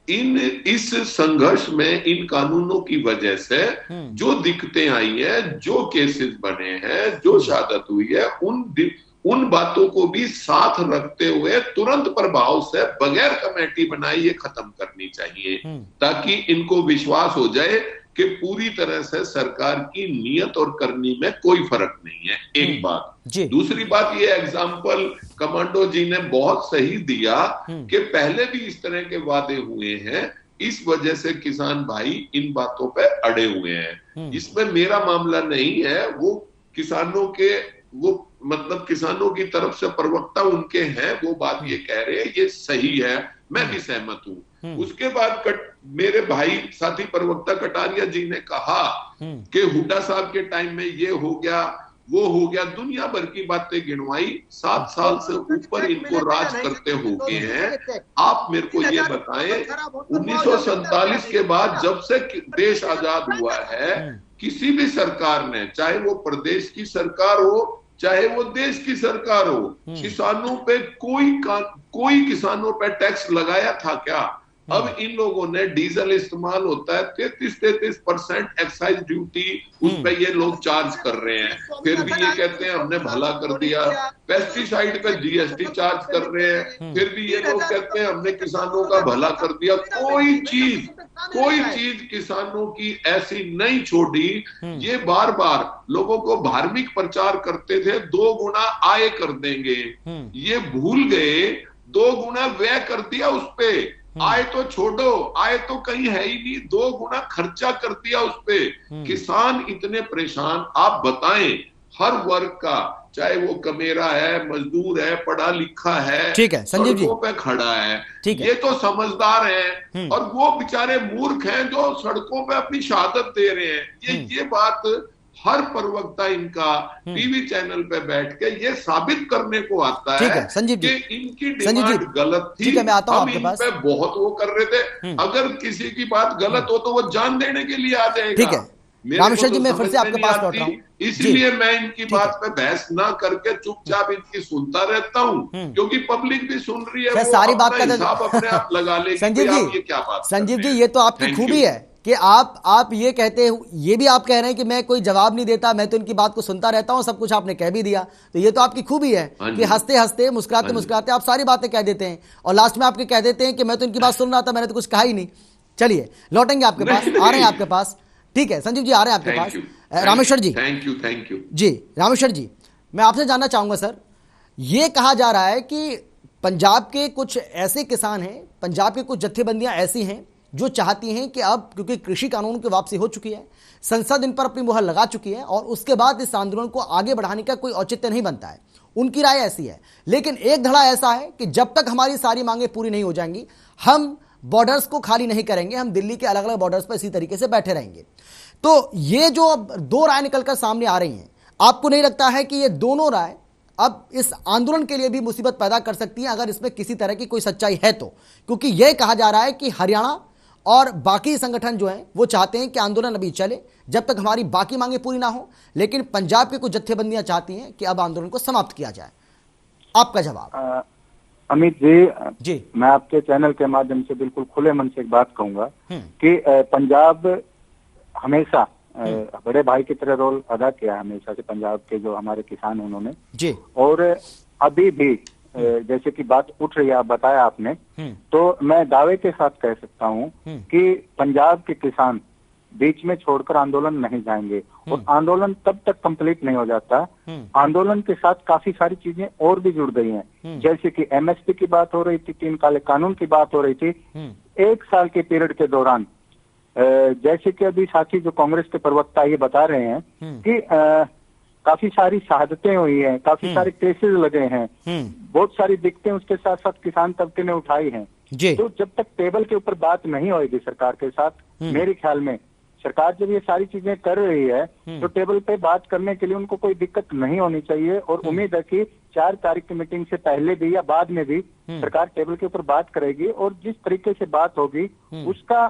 इस संघर्ष में इन कानूनों की वजह से जो दिक्कतें आई है, जो केसेस बने हैं, जो शहादत हुई है, उन बातों को भी साथ रखते हुए तुरंत प्रभाव से बगैर कमेटी बनाई ये खत्म करनी चाहिए, ताकि इनको विश्वास हो जाए कि पूरी तरह से सरकार की नीयत और करनी में कोई फर्क नहीं है। एक बात। दूसरी बात, ये एग्जाम्पल कमांडो जी ने बहुत सही दिया कि पहले भी इस तरह के वादे हुए हैं, इस वजह से किसान भाई इन बातों पे अड़े हुए हैं। इसमें मेरा मामला नहीं है, वो किसानों के मतलब किसानों की तरफ से प्रवक्ता उनके हैं, वो बात ये कह रहे हैं, ये सही है, मैं भी सहमत हूं। उसके बाद मेरे भाई साथी प्रवक्ता कटारिया जी ने कहा कि हुड्डा साहब के टाइम में ये हो गया, वो हो गया, दुनिया भर की बातें गिनवाई। 7 साल से ऊपर इनको राज करते हो गए हैं। आप मेरे को ये बताएं, 1947 के बाद जब से देश आजाद हुआ है, किसी भी सरकार ने, चाहे वो प्रदेश की सरकार हो, चाहे वो देश की सरकार हो, किसानों पे कोई किसानों पे टैक्स लगाया था क्या? अब इन लोगों ने डीजल इस्तेमाल होता है, 33% एक्साइज ड्यूटी उस पे ये लोग चार्ज कर रहे हैं, फिर भी ये कहते हैं हमने भला कर दिया। पेस्टिसाइड पे जीएसटी चार्ज कर रहे हैं, फिर भी ये लोग कहते हैं हमने किसानों का भला कर दिया। कोई चीज किसानों की ऐसी नहीं छोड़ी। ये बार बार लोगों को धार्मिक प्रचार करते थे, 2 गुना आय कर देंगे, ये भूल गए 2 गुना व्यय कर दिया उस पे। आय तो छोड़ो, आय तो कहीं है ही नहीं, 2 गुना खर्चा कर दिया उस पे। किसान इतने परेशान, आप बताएं, हर वर्ग का, चाहे वो कमेरा है, मजदूर है, पढ़ा लिखा है, ठीक है संजीव जी, सड़कों पे खड़ा है, ये तो समझदार हैं, और वो बेचारे मूर्ख हैं जो सड़कों पे अपनी शहादत दे रहे हैं। ये बात हर प्रवक्ता इनका टीवी चैनल पे बैठ के ये साबित करने को आता है संजीव जी, कि इनकी डिमांड गलत थी। मैं आता हूं आपके पास। पे बहुत वो कर रहे थे, अगर किसी की बात गलत हो तो वो जान देने के लिए आ जाएगा। ठीक है रामेश्वर जी, मैं फिर से आपके पास लौट रहा हूं, इसलिए मैं इनकी बात पे बहस ना करके चुपचाप इनकी सुनता रहता हूं, क्योंकि पब्लिक भी सुन रही है, सारी बात का हिसाब अपने आप लगा लेगी। संजीव जी, ये क्या बात? संजीव जी, ये तो आपकी खूबी है कि आप ये कहते हैं, ये भी आप कह रहे हैं कि मैं कोई जवाब नहीं देता, मैं तो इनकी बात को सुनता रहता हूं, सब कुछ आपने कह भी दिया। तो ये तो आपकी खूबी है कि हंसते हंसते मुस्कुराते मुस्कुराते आप सारी बातें कह देते हैं, और लास्ट में आपके कह देते हैं कि मैं तो इनकी बात सुन रहा था, मैंने तो कुछ कहा ही नहीं। चलिए लौटेंगे आपके पास, आ रहे हैं आपके पास। ठीक है संजीव जी, आ रहे हैं आपके पास। रामेश्वर जी, थैंक यू जी। रामेश्वर जी, मैं आपसे जानना चाहूंगा सर, ये कहा जा रहा है कि पंजाब के कुछ ऐसे किसान हैं, पंजाब के कुछ जत्थेबंदियां ऐसी हैं जो चाहती हैं कि अब क्योंकि कृषि कानून की वापसी हो चुकी है, संसद इन पर अपनी मुहर लगा चुकी है, और उसके बाद इस आंदोलन को आगे बढ़ाने का कोई औचित्य नहीं बनता है। उनकी राय ऐसी है, लेकिन एक धड़ा ऐसा है कि जब तक हमारी सारी मांगे पूरी नहीं हो जाएंगी, हम बॉर्डर्स को खाली नहीं करेंगे, हम दिल्ली के अलग अलग बॉर्डर्स पर इसी तरीके से बैठे रहेंगे। तो ये जो अब 2 राय निकलकर सामने आ रही हैं, आपको नहीं लगता है कि ये दोनों राय अब इस आंदोलन के लिए भी मुसीबत पैदा कर सकती है, अगर इसमें किसी तरह की कोई सच्चाई है तो? क्योंकि यह कहा जा रहा है कि हरियाणा और बाकी संगठन जो हैं वो चाहते हैं कि आंदोलन अभी चले जब तक हमारी बाकी मांगे पूरी ना हो, लेकिन पंजाब के कुछ जत्थेबंदियां चाहती हैं कि अब आंदोलन को समाप्त किया जाए। आपका जवाब? अमित जी, मैं आपके चैनल के माध्यम से बिल्कुल खुले मन से एक बात कहूंगा कि पंजाब हमेशा बड़े भाई की तरह रोल अदा किया है हमेशा से। पंजाब के जो हमारे किसान उन्होंने जी, और अभी भी जैसे कि बात उठ रही है, आप बताया आपने, तो मैं दावे के साथ कह सकता हूं कि पंजाब के किसान बीच में छोड़कर आंदोलन नहीं जाएंगे, और आंदोलन तब तक कंप्लीट नहीं हो जाता। आंदोलन के साथ काफी सारी चीजें और भी जुड़ गई हैं, जैसे कि एमएसपी की बात हो रही थी, 3 काले कानून की बात हो रही थी। 1 साल के पीरियड के दौरान जैसे कि अभी साथी जो कांग्रेस के प्रवक्ता ये बता रहे हैं कि काफी सारी शहादतें हुई हैं, काफी सारे केसेस लगे हैं, बहुत सारी दिक्कतें उसके साथ साथ किसान तबके ने उठाई हैं। तो जब तक टेबल के ऊपर बात नहीं होगी सरकार के साथ, मेरे ख्याल में सरकार जब ये सारी चीजें कर रही है तो टेबल पे बात करने के लिए उनको कोई दिक्कत नहीं होनी चाहिए, और उम्मीद है कि 4 तारीख की मीटिंग से पहले भी या बाद में भी सरकार टेबल के ऊपर बात करेगी, और जिस तरीके से बात होगी उसका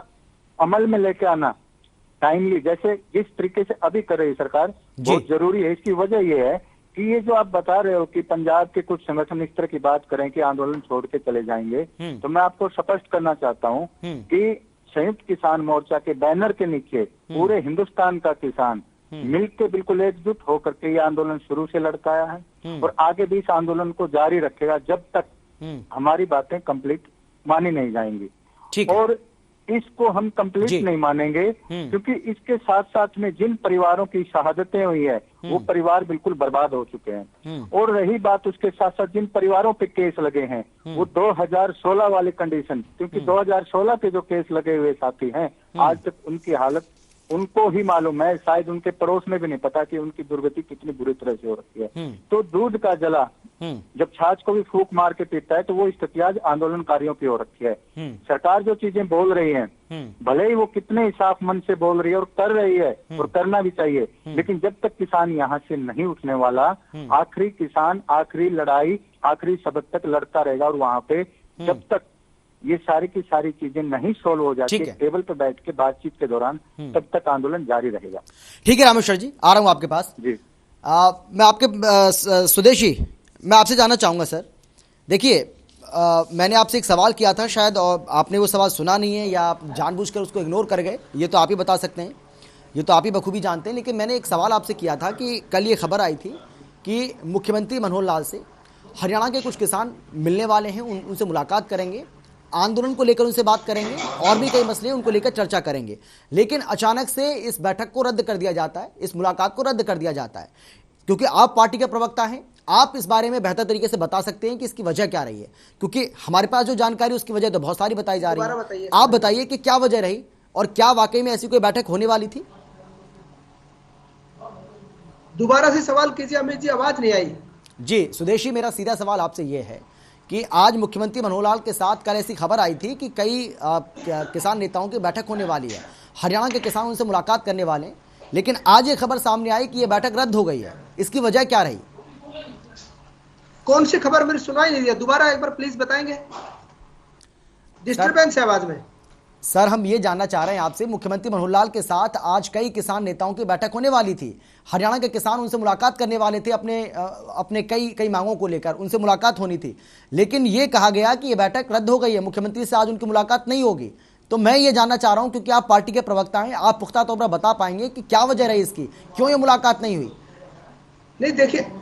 अमल में लेके आना टाइमली, जैसे जिस तरीके से अभी कर रही सरकार, बहुत जरूरी है। इसकी वजह यह है कि ये जो आप बता रहे हो कि पंजाब के कुछ संगठन इस तरह की बात करें कि आंदोलन छोड़ के चले जाएंगे, तो मैं आपको स्पष्ट करना चाहता हूँ कि संयुक्त किसान मोर्चा के बैनर के नीचे पूरे हिंदुस्तान का किसान मिलकर बिल्कुल एकजुट होकर के ये आंदोलन शुरू से लड़का आया है और आगे भी इस आंदोलन को जारी रखेगा जब तक हमारी बातें कंप्लीट मानी नहीं जाएंगी। ठीक और इसको हम कंप्लीट नहीं मानेंगे क्योंकि इसके साथ साथ में जिन परिवारों की शहादतें हुई है वो परिवार बिल्कुल बर्बाद हो चुके हैं। और रही बात उसके साथ साथ जिन परिवारों पे केस लगे हैं वो 2016 वाले कंडीशन, क्योंकि 2016 के जो केस लगे हुए साथी हैं आज तक उनकी हालत उनको ही मालूम है, शायद उनके पड़ोस में भी नहीं पता कि उनकी दुर्गति कितनी बुरी तरह से हो रखी है। तो दूध का जला जब छाछ को भी फूंक मार के पीता है तो वो स्थिति आज आंदोलनकारियों की हो रखी है। सरकार जो चीजें बोल रही है भले ही वो कितने साफ मन से बोल रही है और कर रही है और करना भी चाहिए, लेकिन जब तक किसान यहाँ से नहीं उठने वाला आखिरी किसान आखिरी लड़ाई आखिरी शब्द तक लड़ता रहेगा। और वहां पे जब तक ये सारी की सारी चीजें नहीं सोल्व हो जाती टेबल पे बैठ के बातचीत के दौरान, तब तक आंदोलन जारी रहेगा। ठीक है रामेश्वर जी, आ रहा हूं आपके पास जी। मैं आपके स्वदेशी मैं आपसे जानना चाहूंगा सर, देखिए मैंने आपसे एक सवाल किया था शायद और आपने वो सवाल सुना नहीं है या आप जानबूझकर उसको इग्नोर कर गए, ये तो आप ही बता सकते हैं, ये तो आप ही बखूबी जानते हैं। लेकिन मैंने एक सवाल आपसे किया था कि कल ये खबर आई थी कि मुख्यमंत्री मनोहर लाल से हरियाणा के कुछ किसान मिलने वाले हैं, उनसे मुलाकात करेंगे, आंदोलन को लेकर उनसे बात करेंगे और भी कई मसले उनको लेकर चर्चा करेंगे। लेकिन अचानक से इस बैठक को रद्द कर दिया जाता है, इस मुलाकात को रद्द कर दिया जाता है, क्योंकि आप पार्टी के प्रवक्ता हैं, आप इस बारे में बेहतर तरीके से बता सकते हैं कि इसकी वजह क्या रही है, क्योंकि हमारे पास जो जानकारी उसकी वजह तो बहुत सारी बताई जा रही है। आप बताइए कि क्या वजह रही और क्या वाकई में ऐसी कोई बैठक होने वाली थी? दोबारा से सवाल कीजिए अमित जी, आवाज नहीं आई। जी सुदेशी, मेरा सीधा सवाल आपसे यह है कि आज मुख्यमंत्री मनोहर लाल के साथ कल ऐसी खबर आई थी कि कई किसान नेताओं की बैठक होने वाली है, हरियाणा के किसान उनसे मुलाकात करने वाले हैं, लेकिन आज ये खबर सामने आई कि ये बैठक रद्द हो गई है, इसकी वजह क्या रही? कौन सी खबर? मैंने सुनाई नहीं दिया, दोबारा एक बार प्लीज बताएंगे, डिस्टर्बेंस है आवाज में। सर हम ये जानना चाह रहे हैं आपसे, मुख्यमंत्री मनोहर लाल के साथ आज कई किसान नेताओं की बैठक होने वाली थी, हरियाणा के किसान उनसे मुलाकात करने वाले थे, अपने कई मांगों को लेकर उनसे मुलाकात होनी थी, लेकिन ये कहा गया कि ये बैठक रद्द हो गई है, मुख्यमंत्री से आज उनकी मुलाकात नहीं होगी। तो मैं ये जानना चाह रहा हूं, क्योंकि आप पार्टी के प्रवक्ता हैं, आप पुख्ता तौर पर बता पाएंगे कि क्या वजह रही इसकी, क्यों ये मुलाकात नहीं हुई? नहीं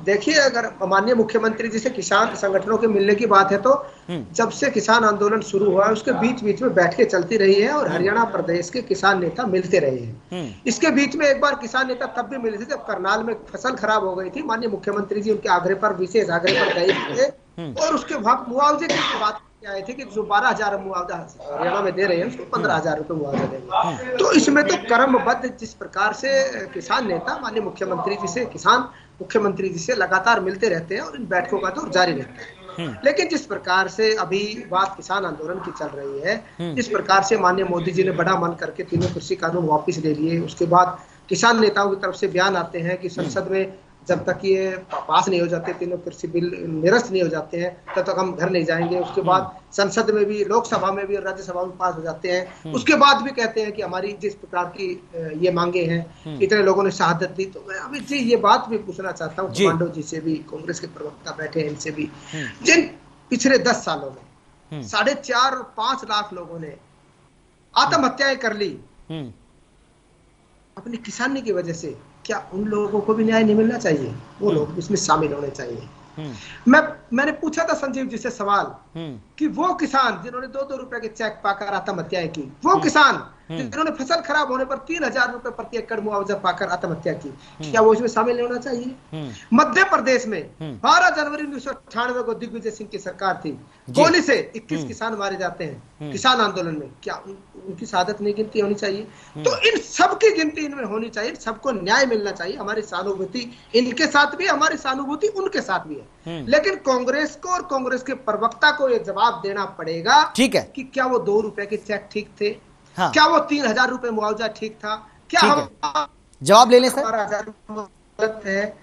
देखिए अगर माननीय मुख्यमंत्री जी से किसान संगठनों के मिलने की बात है तो जब से किसान आंदोलन शुरू हुआ उसके बीच बीच में बैठकें चलती रही है और हरियाणा प्रदेश के किसान नेता मिलते रहे हैं। इसके बीच में एक बार किसान नेता तब भी मिले थे जब करनाल में फसल खराब हो गई थी, माननीय मुख्यमंत्री जी उनके आग्रह पर, विशेष आग्रह पर गए थे और उसके बाद मुआवजे की बात आए थे कि जो 12,000 मुआवजा हरियाणा में दे रहे हैं उसको 15,000 रुपए मुआवजा देंगे। तो इसमें तो क्रमबद्ध जिस प्रकार से किसान नेता माननीय मुख्यमंत्री जी से, किसान मुख्यमंत्री जी से लगातार मिलते रहते हैं और इन बैठकों का दौर जारी रहता है, लेकिन जिस प्रकार से अभी बात किसान आंदोलन की चल रही है, जिस प्रकार से माननीय मोदी जी ने बड़ा मन करके तीनों कृषि कानून वापस ले लिए, उसके बाद किसान नेताओं की तरफ से बयान आते हैं कि संसद में जब तक ये पास नहीं हो जाते, तीनों कृषि बिल निरस्त नहीं हो जाते हैं, तब तक हम घर नहीं जाएंगे। उसके बाद संसद में भी, लोकसभा में भी और राज्यसभा में पास हो जाते हैं, उसके बाद भी कहते हैं कि हमारी जिस प्रकार की ये मांगे हैं, इतने लोगों ने शहादत दी। तो मैं अभी जी ये बात भी पूछना चाहता हूँ कमांडो जी से भी, कांग्रेस के प्रवक्ता बैठे हैं इनसे भी, जिन पिछले 10 सालों में 4.5 लाख लोगों ने आत्महत्याएं कर ली अपनी किसानी की वजह से, क्या उन लोगों को भी न्याय नहीं मिलना चाहिए? वो लोग इसमें शामिल होने चाहिए। मैंने पूछा था संजीव जी से सवाल कि वो किसान जिन्होंने 2-2 रुपए के चेक पाकर आत्महत्याएं की, वो किसान जिन्होंने फसल खराब होने पर 3,000 रुपए प्रति एकड़ मुआवजा पाकर आत्महत्या की, क्या वो इसमें शामिल होना चाहिए? मध्य प्रदेश में 12 जनवरी 1998 को दिग्विजय सिंह की सरकार थी, गोली से 21 किसान मारे जाते हैं किसान आंदोलन में, क्या उनकी शहादत नहीं गिनती होनी चाहिए? तो इन सबकी गिनती इनमें होनी चाहिए, सबको न्याय मिलना चाहिए। हमारी सहानुभूति इनके साथ भी है, हमारी सहानुभूति उनके साथ भी है, लेकिन कांग्रेस को और कांग्रेस के प्रवक्ता को यह जवाब देना पड़ेगा, ठीक है, कि क्या वो 2 रुपए के चेक ठीक थे? हाँ। क्या वो 3,000 रुपए मुआवजा ठीक था? क्या हम जवाब ले लें सर? 12,000 है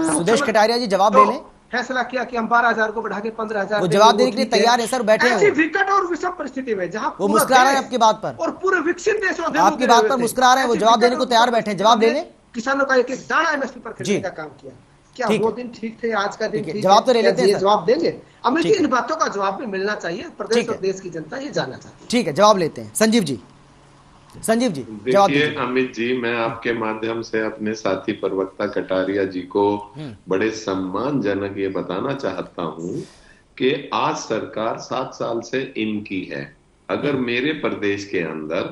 सुदेश कटारिया जी, जवाब ले लें। फैसला किया कि हम 12,000 को बढ़ा के 15,000 वो जवाब देने के लिए तैयार है सर, बैठे हैं। ऐसी विकट और विषम परिस्थिति में जहां वो मुस्कुरा रहे हैं आपकी बात पर, और पूरे विकसित देशों आपकी बात पर मुस्कुरा रहे हैं, वो जवाब देने को तैयार बैठे हैं, जवाब ले लें। किसानों का एक दाना एमएसपी पर खरीदने का काम किया, क्या वो दिन ठीक थे, आज का दिन ठीक है? जवाब तो ले लेते हैं सर। जवाब देंगे अमित जी, इन बातों का जवाब भी मिलना चाहिए, प्रदेश और देश की जनता ये जानना चाहती है। ठीक है, जवाब लेते हैं। संजीव जी जवाब देखिए अमित जी, मैं आपके माध्यम से अपने साथी प्रवक्ता कटारिया जी को बड़े सम्मानजनक ये बताना चाहता हूं कि आज सरकार 7 साल से इनकी है। अगर मेरे प्रदेश के अंदर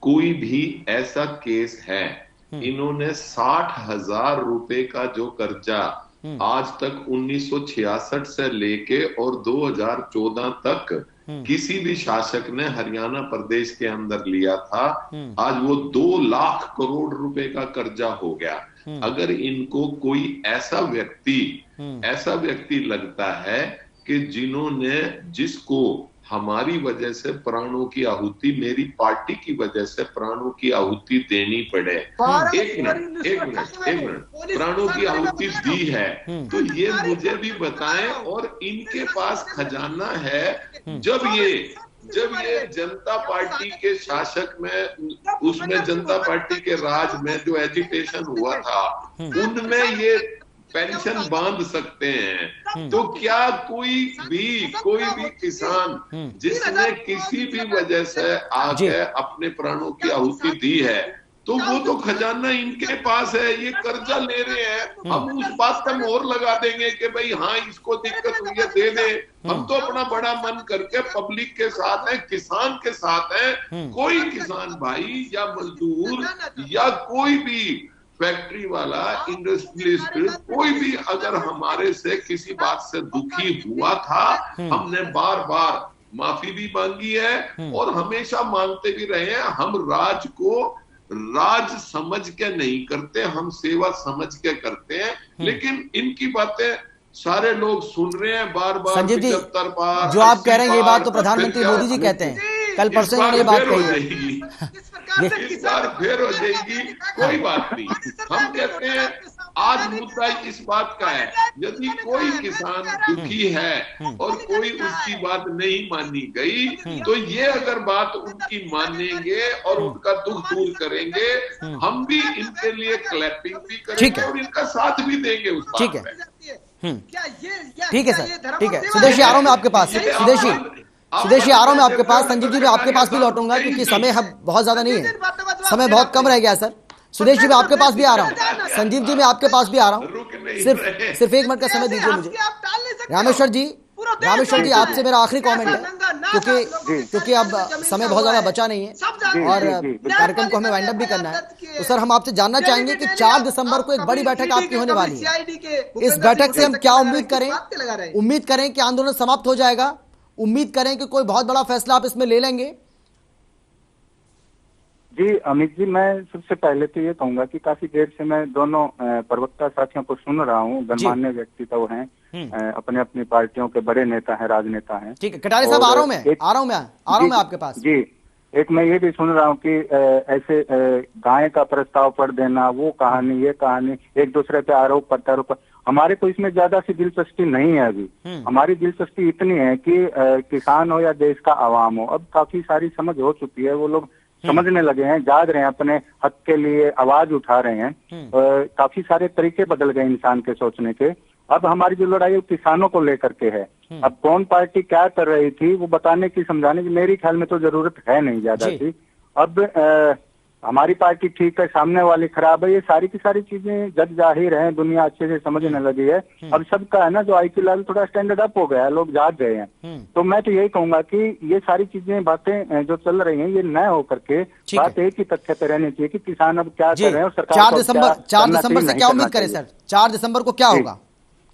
कोई भी ऐसा केस है, इन्होंने 60,000 रुपए का जो कर्जा आज तक 1966 से लेके और 2014 तक किसी भी शासक ने हरियाणा प्रदेश के अंदर लिया था, आज वो 2 लाख करोड़ रुपए का कर्जा हो गया। अगर इनको कोई ऐसा व्यक्ति लगता है कि जिसको हमारी वजह से प्राणों की आहुति, मेरी पार्टी की वजह से प्राणों की आहुति देनी पड़े, एक मिनट प्राणों की आहुति दी है, तो ये मुझे भी बताएं। और इनके पास खजाना है, जब ये जनता पार्टी के शासक में, उसमें जनता पार्टी के राज में जो एजिटेशन हुआ था, उनमें ये पेंशन बांध सकते हैं, तो क्या कोई भी किसान जिसने किसी भी वजह से आगे अपने प्राणों की आहुति दी है, तो वो तो खजाना इनके पास है, ये कर्जा ले रहे हैं। हम उस बात पर मोहर लगा देंगे कि भाई हाँ इसको दिक्कत हुई है दे दे। हम तो अपना बड़ा मन करके पब्लिक के साथ है, किसान के साथ है। कोई किसान भाई या मजदूर या कोई भी फैक्ट्री वाला, इंडस्ट्रियलिस्ट, कोई भी अगर हमारे से किसी बात से दुखी हुआ था, हमने बार बार माफी भी मांगी है और हमेशा मांगते भी रहे हैं। हम राज को राज समझ के नहीं करते, हम सेवा समझ के करते हैं। लेकिन इनकी बातें सारे लोग सुन रहे हैं बार बार। संजीव जी, जो आप कह रहे हैं ये बात तो प्रधानमंत्री मोदी जी कहते हैं, कल परसों इन्होंने ये बात कही है। इस बार फिर हो जाएगी, कोई बात नहीं। हम कहते हैं आज मुद्दा इस बात का है, यदि कोई किसान दुखी है और कोई उसकी बात नहीं मानी गई, तो ये अगर बात उनकी मानेंगे और उनका दुख दूर करेंगे, हम भी इनके लिए क्लैपिंग भी करेंगे और इनका साथ भी देंगे उस बात में। ठीक है सर, ठीक है। सुदेशी आ रहा हूं मैं आपके पास, सुदेशी आ रहा हूं मैं आपके पास। संजीव जी मैं आपके पास भी लौटूंगा क्योंकि समय बहुत ज्यादा नहीं है, समय बहुत कम रह गया सर। सुदेश जी मैं आपके पास भी आ रहा हूँ, संजीव जी मैं आपके पास भी आ रहा हूँ, सिर्फ 1 मिनट का समय दीजिए मुझे। रामेश्वर जी आपसे मेरा आखिरी कमेंट है क्योंकि अब समय बहुत ज्यादा बचा नहीं है और कार्यक्रम को हमें वाइंड अप भी करना है। तो सर हम आपसे जानना चाहेंगे कि 4 दिसंबर को एक बड़ी बैठक आपकी होने वाली है। इस बैठक से हम क्या उम्मीद करें कि आंदोलन समाप्त हो जाएगा, उम्मीद करें कि कोई बहुत बड़ा फैसला आप इसमें ले लेंगे? जी अमित जी, मैं सबसे पहले तो ये कहूंगा कि काफी देर से मैं दोनों प्रवक्ता साथियों को सुन रहा हूँ। गणमान्य व्यक्ति तो हैं, अपने अपनी पार्टियों के बड़े नेता हैं, राजनेता हैं। ठीक है कटारे साहब, आ रहा हूँ मैं आपके पास। जी, एक मैं ये भी सुन रहा हूँ कि ऐसे गाय का प्रस्ताव पढ़ देना, वो कहानी ये कहानी, एक दूसरे पे आरोप प्रत्यारोप। हमारे को इसमें ज्यादा सी दिलचस्पी नहीं है अभी। हमारी दिलचस्पी इतनी है कि किसान हो या देश का आवाम हो, अब काफी सारी समझ हो चुकी है। वो लोग समझने लगे हैं, जाग रहे हैं, अपने हक के लिए आवाज उठा रहे हैं। काफी सारे तरीके बदल गए इंसान के सोचने के। अब हमारी जो लड़ाई है किसानों को लेकर के है। अब कौन पार्टी क्या कर रही थी वो बताने की, समझाने की मेरी ख्याल में तो जरूरत है नहीं ज्यादा थी। अब हमारी पार्टी ठीक है, सामने वाली खराब है, ये सारी की सारी चीजें जग जाहिर है, दुनिया अच्छे से समझने लगी है। अब सबका है ना जो IQ लेवल थोड़ा स्टैंडर्ड अप हो गया है, लोग जाग गए हैं। तो मैं तो यही कहूंगा कि ये सारी चीजें बातें जो चल रही हैं ये न होकर के बात एक ही तथ्य पे रहनी चाहिए कि किसान अब क्या कर रहे हैं और सरकार 4 दिसंबर से क्या उम्मीद करें सर? 4 दिसंबर को क्या होगा,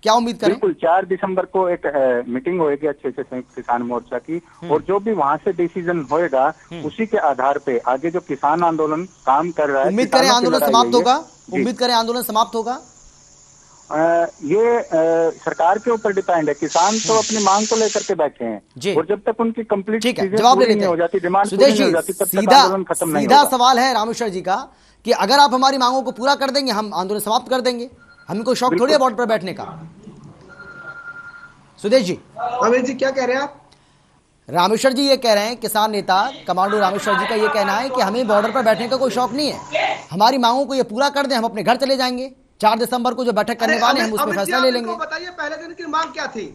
क्या उम्मीद करें? बिल्कुल 4 दिसंबर को एक मीटिंग होगी अच्छे से संयुक्त किसान मोर्चा की, और जो भी वहां से डिसीजन होएगा उसी के आधार पे आगे जो किसान आंदोलन काम कर रहा है। उम्मीद करें आंदोलन समाप्त होगा, उम्मीद करें आंदोलन समाप्त होगा। ये सरकार के ऊपर डिपेंड है। किसान तो अपनी मांग को लेकर के बैठे हैं और जब तक उनकी कंप्लीट जवाब ले लेते हैं, हो जाती, डिमांड पूरी नहीं हो जाती, तब तक आंदोलन खत्म नहीं होगा। सीधा सवाल है रामेश्वर जी का कि अगर आप हमारी मांगों को पूरा कर देंगे हम आंदोलन समाप्त कर देंगे। हमको शौक थोड़ी है बॉर्डर पर बैठने का। सुदेश जी, अमित जी क्या कह रहे हैं आप? रामेश्वर जी ये कह रहे हैं, किसान नेता कमांडो रामेश्वर जी का ये कहना है कि हमें बॉर्डर पर बैठने का कोई शौक नहीं है, हमारी मांगों को ये पूरा कर दें, हम अपने घर चले जाएंगे। 4 दिसंबर को जो बैठक करने वाले हैं हम उसमें फैसला ले लेंगे। बताइए पहले दिन की मांग क्या थी?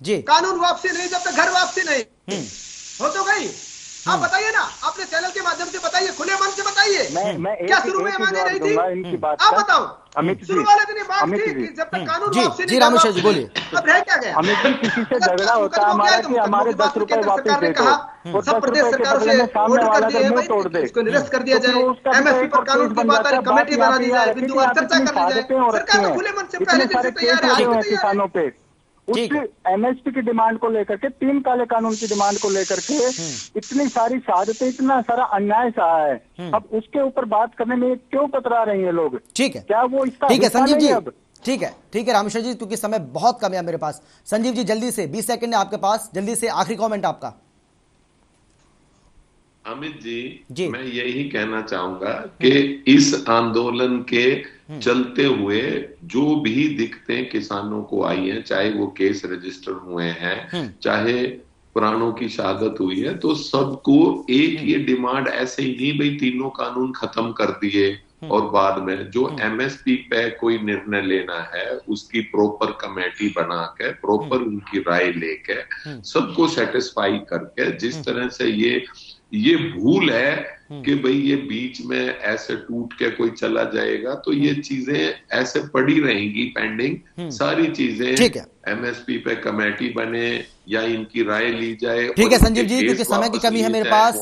जी, कानून वापसी नहीं, जब तक घर वापसी नहीं हो तो गई। आप बताइए ना, अपने चैनल के माध्यम से बताइए, खुले मन से बताइए। मैं क्या शुरू में मांगे नहीं थी? आप बताओ। शुरू वाले दिन मांग थी कि जब तक कानून वापसी नहीं। जी रामेश्वर जी बोलिए। अब रह क्या गया? अमित जी, किसी से झगड़ा होता है हमारा कि हमारे 10 रुपए वापस दे दो, और सब प्रदेश सरकारों से ऑर्डर कर दिए हैं तोड़ दे, इसको निरस्त कर दिया जाए। एमएसपी पर कानून की बात आ रही, कमेटी बना दी जाए, बिंदुवार चर्चा कर ली जाए। सरकार तो खुले मन से पहले दिन से तैयार है किसानों पे। उस एमएसपी की डिमांड को लेकर के, 3 काले कानून की डिमांड को लेकर के इतनी सारी शहादतें, इतना सारा अन्याय सहा है, अब उसके ऊपर बात करने में क्यों कतरा रहे हैं लोग? ठीक है, क्या वो इसका ठीक है संजीव जी, अब? ठीक है रामेश्वर जी, क्योंकि समय बहुत कम है मेरे पास। संजीव जी जल्दी से, 20 सेकंड है आपके पास, जल्दी से आखिरी कमेंट आपका। अमित जी, मैं यही कहना चाहूंगा कि इस आंदोलन के चलते हुए जो भी दिक्कतें किसानों को आई हैं, चाहे वो केस रजिस्टर हुए हैं, चाहे प्राणों की शहादत हुई है, तो सबको एक ये डिमांड ऐसे ही नहीं भाई तीनों कानून खत्म कर दिए और बाद में जो एमएसपी पे कोई निर्णय लेना है उसकी प्रॉपर कमेटी बना के, प्रॉपर उनकी राय लेके, सबको सेटिस्फाई करके, जिस तरह से ये भूल है कि भाई ये बीच में ऐसे टूट के कोई चला जाएगा, तो ये चीजें ऐसे पड़ी रहेंगी पेंडिंग। सारी चीजें एमएसपी पे कमेटी बने या इनकी राय ली जाए। ठीक है संजीव जी, क्योंकि समय की कमी है मेरे पास,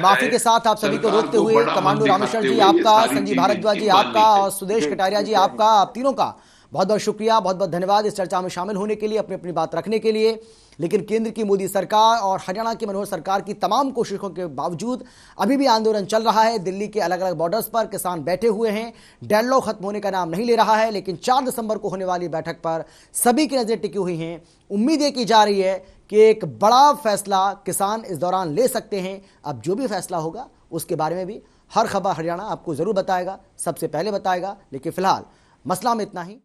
माफी के साथ आप सभी को रोकते हुए कमांडो रामेश्वर जी आपका, संजीव भारद्वाज जी आपका और सुदेश कटारिया जी आपका, आप तीनों का बहुत बहुत शुक्रिया, बहुत बहुत धन्यवाद इस चर्चा में शामिल होने के लिए, अपनी अपनी बात रखने के लिए। लेकिन केंद्र की मोदी सरकार और हरियाणा की मनोहर सरकार की तमाम कोशिशों के बावजूद अभी भी आंदोलन चल रहा है। दिल्ली के अलग अलग बॉर्डर्स पर किसान बैठे हुए हैं, डेडलॉक खत्म होने का नाम नहीं ले रहा है। लेकिन 4 दिसंबर को होने वाली बैठक पर सभी की नजरें टिकी हुई हैं। उम्मीद की जा रही है कि एक बड़ा फैसला किसान इस दौरान ले सकते हैं। अब जो भी फैसला होगा उसके बारे में भी हर खबर हरियाणा आपको जरूर बताएगा, सबसे पहले बताएगा। लेकिन फिलहाल मसला में इतना ही।